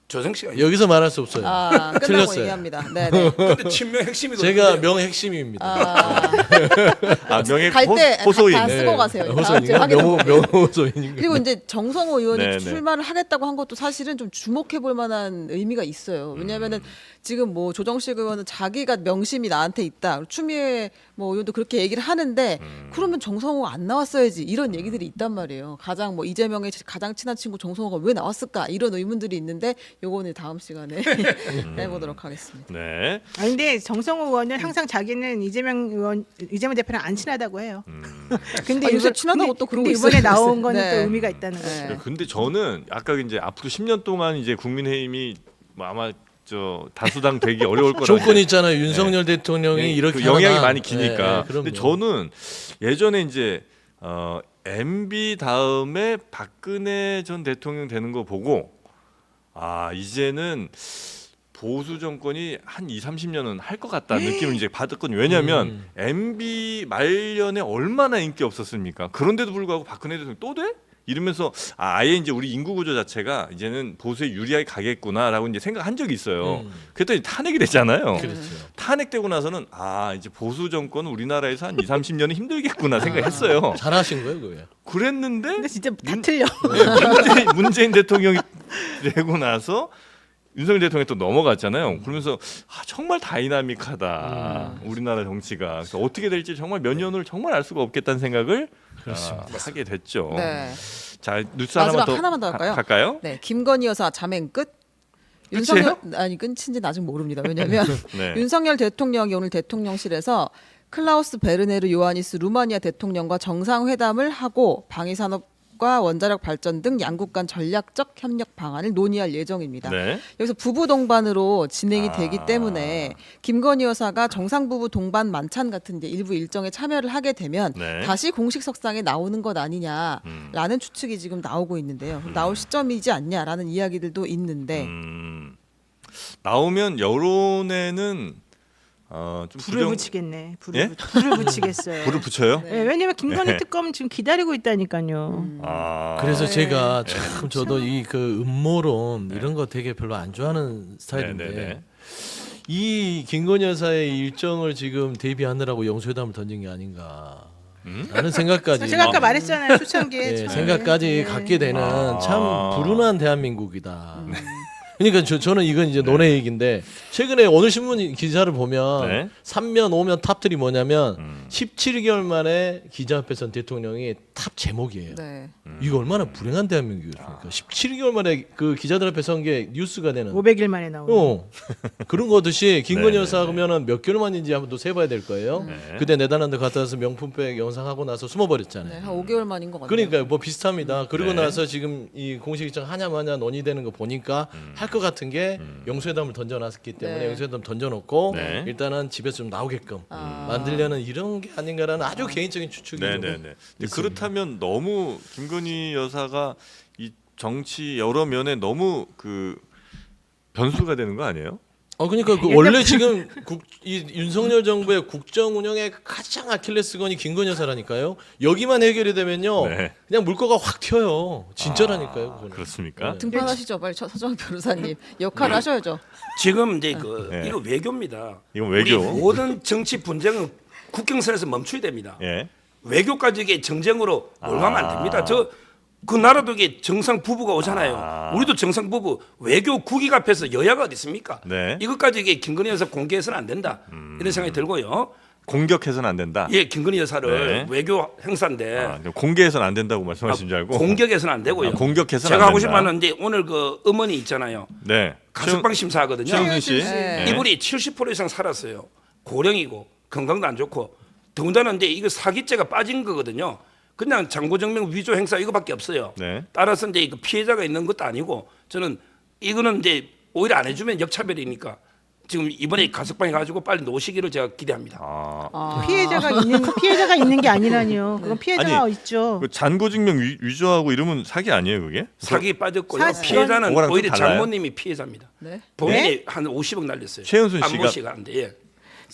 Speaker 4: 조정식이
Speaker 3: 여기서 말할 수 없어요.
Speaker 5: 끝나고
Speaker 3: 틀렸어요.
Speaker 5: 얘기합니다. 네네.
Speaker 4: 근데 친명 핵심이거든요.
Speaker 3: 제가 명핵심입니다.
Speaker 1: 명예
Speaker 5: 갈때
Speaker 1: 호소인.
Speaker 5: 다 쓰고 가세요. 다음 주에
Speaker 3: 호소인가?
Speaker 5: 확인해
Speaker 3: 명호소인인가?
Speaker 5: 그리고 이제 정성호 의원이
Speaker 1: 네네.
Speaker 5: 출마를 하겠다고 한 것도 사실은 좀 주목해 볼 만한 의미가 있어요. 왜냐하면은 지금 뭐 조정식 의원은 자기가 명심이 나한테 있다. 추미애 뭐 의원도 그렇게 얘기를 하는데 그러면 정성호가 안 나왔어야지 이런 얘기들이 있단 말이에요. 가장 뭐 이재명의 가장 친한 친구 정성호가 왜 나왔을까 이런 의문들이 있는데 요거는 다음 시간에 해보도록 하겠습니다.
Speaker 1: 네.
Speaker 2: 아니 근데 정성호 의원은 항상 자기는 이재명 대표랑 안 친하다고 해요. 근데
Speaker 5: 요새
Speaker 2: 이번-
Speaker 5: 친하다고
Speaker 2: 근데-
Speaker 5: 또 그러고
Speaker 2: 근데 이번에
Speaker 5: 있어요.
Speaker 2: 나온 거는
Speaker 5: 네.
Speaker 2: 또 의미가 있다는 거죠.
Speaker 5: 네.
Speaker 1: 근데 저는 아까 이제 앞으로 10년 동안 이제 국민의힘이 뭐 아마 저 다수당 되기 어려울 거라.
Speaker 3: 조건이 있잖아요. 윤석열 대통령이 이렇게
Speaker 1: 그 영향이
Speaker 3: 하나.
Speaker 1: 많이 기니까.
Speaker 3: 그럼요.
Speaker 1: 근데 저는 예전에 이제 MB 다음에 박근혜 전 대통령 되는 거 보고 이제는 보수 정권이 한 20-30년은 할 것 같다는 느낌을 이제 받았거든요. 왜냐하면 MB 말년에 얼마나 인기 없었습니까? 그런데도 불구하고 박근혜 대통령 또 돼? 이러면서 아예 이제 우리 인구 구조 자체가 이제는 보수에 유리하게 가겠구나라고 이제 생각한 적이 있어요. 그랬더니 탄핵이 됐잖아요.
Speaker 3: 그렇죠.
Speaker 1: 탄핵되고 나서는 이제 보수 정권은 우리나라에서 한 2-30년은 힘들겠구나 생각했어요.
Speaker 3: 잘하신 거예요, 그게.
Speaker 1: 그랬는데
Speaker 2: 근데 진짜 다 틀려.
Speaker 1: 문재인 대통령이 되고 나서 윤석열 대통령이 또 넘어갔잖아요. 그러면서 정말 다이나믹하다 우리나라 정치가. 그래서 어떻게 될지 정말 몇 년을 정말 알 수가 없겠다는 생각을 하게 됐죠.
Speaker 5: 네.
Speaker 1: 자 뉴스
Speaker 5: 마지막
Speaker 1: 하나만 더
Speaker 5: 하나만 더 할까요?
Speaker 1: 갈까요?
Speaker 5: 네, 김건희 여사 자맹 끝.
Speaker 1: 끝이에요?
Speaker 5: 아니 끝인지는 아직 모릅니다. 왜냐하면
Speaker 1: 네.
Speaker 5: 윤석열 대통령이 오늘 대통령실에서 클라우스 베르네르 요하니스 루마니아 대통령과 정상회담을 하고 방위산업과 원자력 발전 등 양국 간 전략적 협력 방안을 논의할 예정입니다.
Speaker 1: 네.
Speaker 5: 여기서 부부 동반으로 진행이 되기 때문에 김건희 여사가 정상 부부 동반 만찬 같은 이제 일부 일정에 참여를 하게 되면
Speaker 1: 네.
Speaker 5: 다시 공식 석상에 나오는 것 아니냐라는 추측이 지금 나오고 있는데요. 나올 시점이지 않냐라는 이야기들도 있는데
Speaker 1: 나오면 여론에는 좀
Speaker 2: 불을 붙이겠네.
Speaker 1: 예?
Speaker 2: 불을 붙이겠어요.
Speaker 1: 불을 붙여요?
Speaker 2: 네, 왜냐면 김건희
Speaker 1: 네.
Speaker 2: 특검 지금 기다리고 있다니까요.
Speaker 3: 그래서
Speaker 5: 네.
Speaker 3: 제가 참 저도 이 그 음모론 이런 거 되게 별로 안 좋아하는 스타일인데
Speaker 1: 네.
Speaker 3: 이 김건희 여사의 일정을 지금 대비하느라고 영수회담을 던진 게 아닌가 라는 생각까지
Speaker 2: 제가 아까 말했잖아요. 초창기에.
Speaker 3: 예,
Speaker 2: 처음에.
Speaker 3: 생각까지
Speaker 2: 네.
Speaker 3: 갖게 되는 참 불운한 대한민국이다.
Speaker 2: 음.
Speaker 3: 그러니까 저는 이건 이제 논의 얘기인데 최근에 오늘 신문 기사를 보면
Speaker 1: 네.
Speaker 3: 3면 5면 탑들이 뭐냐면 17개월 만에 기자 앞에선 대통령이 탑 제목이에요.
Speaker 5: 네.
Speaker 3: 이거 얼마나 불행한 대한민국이었습니까? 17개월 만에 그 기자들 앞에 선 게 뉴스가 되는.
Speaker 2: 500일 만에 나오는.
Speaker 3: 그런 거듯이 김건희
Speaker 1: 네,
Speaker 3: 여사
Speaker 1: 네,
Speaker 3: 그러면은 몇 개월 만인지 한번 또 세봐야 될 거예요.
Speaker 1: 네.
Speaker 3: 그때 네덜란드 갔다 와서 명품백 영상하고 나서 숨어버렸잖아요.
Speaker 5: 네, 한 5개월 만인 것 같아요.
Speaker 3: 그러니까 뭐 비슷합니다. 그러고
Speaker 1: 네.
Speaker 3: 나서 지금 이 공식 일정 하냐마냐 논의되는 거 보니까 할 것 같은 게 영수회담을 던져놨기 때문에
Speaker 5: 네.
Speaker 3: 영수회담 던져놓고
Speaker 1: 네.
Speaker 3: 일단은 집에서 좀 나오게끔 만들려는 이런 게 아닌가라는 아주 개인적인 추측이
Speaker 1: 네네네. 근데 그렇다면 너무 김건희 여사가 이 정치 여러 면에 너무 그 변수가 되는 거 아니에요?
Speaker 3: 그러니까 그 원래 지금 이 윤석열 정부의 국정 운영의 가장 아킬레스건이 김건희 여사라니까요. 여기만 해결이 되면요,
Speaker 1: 네.
Speaker 3: 그냥 물꼬가 확 튀어요. 진짜라니까요. 그거는.
Speaker 1: 그렇습니까?
Speaker 3: 네.
Speaker 5: 등판하시죠, 빨리 서정 변호사님 역할을 하셔야죠.
Speaker 4: 지금 이제
Speaker 1: 네.
Speaker 4: 이거 외교입니다.
Speaker 1: 이건 외교.
Speaker 4: 우리 모든 정치 분쟁은 국경선에서 멈춰야 됩니다.
Speaker 1: 예.
Speaker 4: 외교까지 이게 정쟁으로 몰가면 안 됩니다. 그 나라도 이게 정상 부부가 오잖아요. 우리도 정상 부부 외교 국익 앞에서 여야가 어디 있습니까?
Speaker 1: 네.
Speaker 4: 이것까지 이게 김건희 여사 공개해서는 안 된다. 이런 생각이 들고요.
Speaker 1: 공격해서는 안 된다.
Speaker 4: 예, 김건희 여사를
Speaker 1: 네.
Speaker 4: 외교 행사인데
Speaker 1: 그럼 공개해서는 안 된다고 말씀하신 줄 알고.
Speaker 4: 공격해서는 안 되고요.
Speaker 1: 공격해서는
Speaker 4: 제가
Speaker 1: 안
Speaker 4: 하고 싶은
Speaker 1: 된다.
Speaker 4: 말은 이제 오늘 그 어머니 있잖아요.
Speaker 1: 네.
Speaker 4: 가석방 심사하거든요.
Speaker 1: 최영순 씨.
Speaker 5: 네.
Speaker 4: 이분이 70% 이상 살았어요. 고령이고 건강도 안 좋고 더군다나 이제 이거 사기죄가 빠진 거거든요. 그냥 장고정명 위조 행사 이거밖에 없어요.
Speaker 1: 네.
Speaker 4: 따라서 이제 그 피해자가 있는 것도 아니고 저는 이거는 이제 오히려 안 해주면 역차별이니까 지금 이번에 가석방해 가지고 빨리 놓으시기를 제가 기대합니다.
Speaker 2: 피해자가 있는 게 아니라니요. 그건 피해자가
Speaker 1: 아니,
Speaker 2: 있죠.
Speaker 1: 그 잔고 증명 위조하고 이러면 사기 아니에요, 그게?
Speaker 4: 사기 빠졌고요.
Speaker 2: 사실
Speaker 4: 피해자는
Speaker 1: 그거랑 좀
Speaker 4: 오히려
Speaker 1: 달라요?
Speaker 4: 장모님이 피해자입니다.
Speaker 5: 네.
Speaker 4: 본인이 한 50억 날렸어요.
Speaker 1: 최은순 씨가-
Speaker 4: 안모 씨가 하는데 예.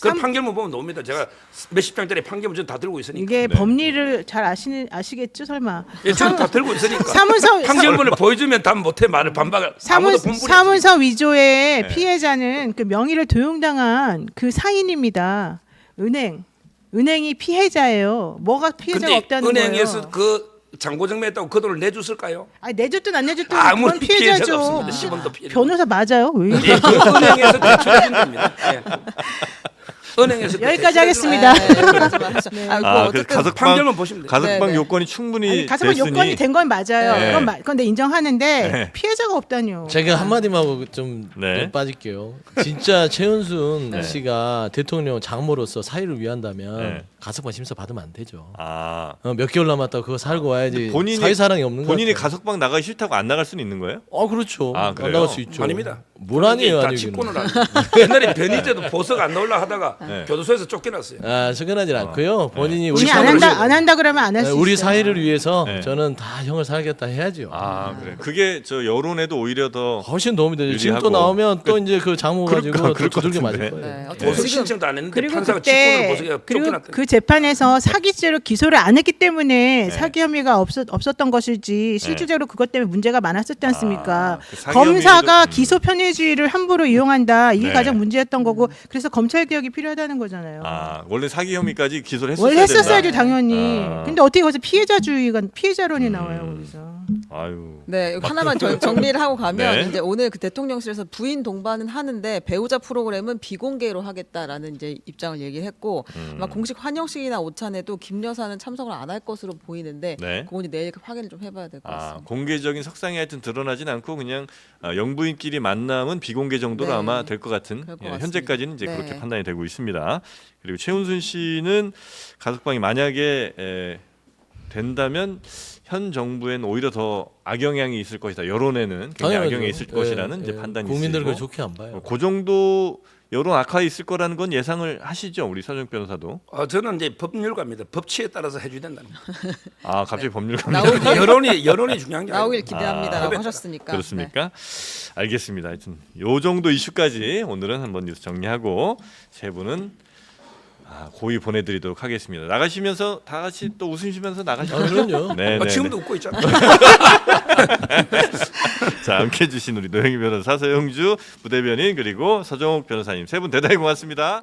Speaker 4: 그 판결문 보면 나옵니다. 제가 몇십 장짜리 판결문 전 다 들고 있으니까.
Speaker 2: 이게
Speaker 1: 네.
Speaker 2: 법리를 잘 아시겠죠, 설마.
Speaker 4: 예, 저는 다 들고 있으니까.
Speaker 2: 사문서
Speaker 4: 판결문을 보여주면 답 못해 말을 반박을. 아무도 본분이
Speaker 2: 사문서 위조의
Speaker 1: 네.
Speaker 2: 피해자는 그 명의를 도용당한 그 사인입니다. 은행이 피해자예요. 뭐가 피해자가
Speaker 4: 근데
Speaker 2: 없다는
Speaker 4: 은행에서
Speaker 2: 거예요.
Speaker 4: 그 장고증명했다고 그 돈을 내줬을까요?
Speaker 2: 아니, 내줬든 안 내줬든
Speaker 4: 아무런
Speaker 2: 그건
Speaker 4: 피해자가
Speaker 2: 피해자죠.
Speaker 4: 없습니다. 10원도 피해자.
Speaker 2: 변호사 맞아요? 왜?
Speaker 4: 예, 그 은행에서 대출해준 겁니다. 예. 은행에서
Speaker 2: 여기까지
Speaker 4: 대출해준
Speaker 2: 하겠습니다.
Speaker 4: 거.
Speaker 1: 그래서
Speaker 4: 어쨌든 판결문 보시면 돼요.
Speaker 1: 가석방
Speaker 5: 네, 네.
Speaker 1: 요건이 충분히
Speaker 2: 아니, 가석방
Speaker 1: 됐으니
Speaker 2: 요건이 된 건 맞아요.
Speaker 1: 네.
Speaker 2: 그런데 인정하는데
Speaker 1: 네.
Speaker 2: 피해자가 없다뇨.
Speaker 3: 제가 한마디만 하고 좀
Speaker 1: 네.
Speaker 3: 빠질게요. 진짜 최은순
Speaker 1: 네.
Speaker 3: 씨가 대통령 장모로서 사의를 위한다면
Speaker 1: 네.
Speaker 3: 가석방 심사 받으면 안 되죠.
Speaker 1: 몇
Speaker 3: 개월 남았다고 그거 살고 와야지.
Speaker 1: 본인이-
Speaker 3: 사회 사랑이 없는 거
Speaker 1: 본인이
Speaker 3: 같아요.
Speaker 1: 가석방 나가기 싫다고 안 나갈 수는 있는 거예요?
Speaker 3: 그렇죠.
Speaker 1: 아,
Speaker 3: 안
Speaker 1: 그래요?
Speaker 3: 나갈 수 있죠.
Speaker 4: 아닙니다.
Speaker 3: 뭘 아니에요,
Speaker 4: 다
Speaker 3: 아니에요.
Speaker 4: 직권을 하는 옛날에 변희재도 보석 안 넣으려 하다가
Speaker 1: 네.
Speaker 4: 교도소에서 쫓겨났어요.
Speaker 3: 승근하지 않고요. 본인이 우리
Speaker 2: 본인이 안 한다 그러면 안 할 수 있어요.
Speaker 3: 우리 사회를 위해서
Speaker 1: 네.
Speaker 3: 저는 다 형을 살겠다 해야죠.
Speaker 1: 그래. 그게 저 여론에도 오히려 더
Speaker 3: 훨씬 도움이 되죠. 지금 또
Speaker 1: 유리하고.
Speaker 3: 나오면 또 이제 그 장모 가지고
Speaker 1: 그럴
Speaker 3: 또
Speaker 1: 것
Speaker 3: 두들겨 맞을
Speaker 1: 같은데.
Speaker 3: 거예요.
Speaker 5: 네.
Speaker 1: 네.
Speaker 4: 보석
Speaker 5: 지금
Speaker 4: 신청도 안 했는데
Speaker 2: 그리고
Speaker 4: 판사가 직권을
Speaker 2: 그때
Speaker 4: 보석에
Speaker 2: 그리고
Speaker 4: 쫓겨났다.
Speaker 2: 그 재판에서 사기죄로 기소를 안 했기 때문에
Speaker 1: 네.
Speaker 2: 사기 혐의가 없었던 것이지 실질적으로 그것 때문에 문제가 많았었지 않습니까?
Speaker 1: 그 사기
Speaker 2: 검사가
Speaker 1: 혐의도-
Speaker 2: 기소 편의주의를 함부로 이용한다 이게
Speaker 1: 네.
Speaker 2: 가장 문제였던 거고 그래서 검찰 개혁이 필요하다는 거잖아요.
Speaker 1: 원래 사기 혐의까지 기소를 했었어야
Speaker 2: 원래 했었어야죠
Speaker 1: 된다.
Speaker 2: 당연히. 근데 어떻게 거기서 피해자론이 나와요 거기서.
Speaker 1: 아유.
Speaker 5: 네, 하나만 정리를 하고 가면
Speaker 1: 네.
Speaker 5: 이제 오늘 그 대통령실에서 부인 동반은 하는데 배우자 프로그램은 비공개로 하겠다라는 이제 입장을 얘기했고 아마 공식 환영식이나 오찬에도 김 여사는 참석을 안 할 것으로 보이는데
Speaker 1: 네.
Speaker 5: 그건 내일 확인을 좀 해봐야 될 것 같습니다.
Speaker 1: 공개적인 석상이 하여튼 드러나진 않고 그냥 영부인끼리 만남은 비공개 정도로
Speaker 5: 네.
Speaker 1: 아마 될 것 같은
Speaker 5: 그럴 것 같습니다.
Speaker 1: 현재까지는 이제
Speaker 5: 네.
Speaker 1: 그렇게 판단이 되고 있습니다. 그리고 최은순 씨는 가석방이 만약에 된다면 현 정부에는 오히려 더 악영향이 있을 것이다. 여론에는 굉장히
Speaker 3: 당연하죠.
Speaker 1: 악영향이 있을 것이라는 이제 판단이
Speaker 3: 국민들은 그걸
Speaker 1: 있고
Speaker 3: 좋게 안 봐요.
Speaker 1: 그 정도 여론 악화에 있을 거라는 건 예상을 하시죠, 우리 서정 변호사도.
Speaker 4: 저는 이제 법률가입니다. 법치에 따라서 해줘야 된답니다.
Speaker 1: 갑자기 법률가
Speaker 4: 여론이 중요한 게
Speaker 5: 나오길
Speaker 4: 아니고.
Speaker 5: 기대합니다라고 하셨으니까.
Speaker 1: 그렇습니까? 알겠습니다. 하여튼 요 정도 이슈까지 오늘은 한번 뉴스 정리하고 세 분은 고의 보내드리도록 하겠습니다. 나가시면서 다 같이 또 웃으시면서 나가시죠.
Speaker 3: 그럼요.
Speaker 1: 네, 네,
Speaker 4: 지금도
Speaker 1: 네.
Speaker 4: 웃고 있잖아요.
Speaker 1: 자, 함께해 주신 우리 노영희 변호사, 서영주 부대변인 그리고 서정욱 변호사님 세 분 대단히 고맙습니다.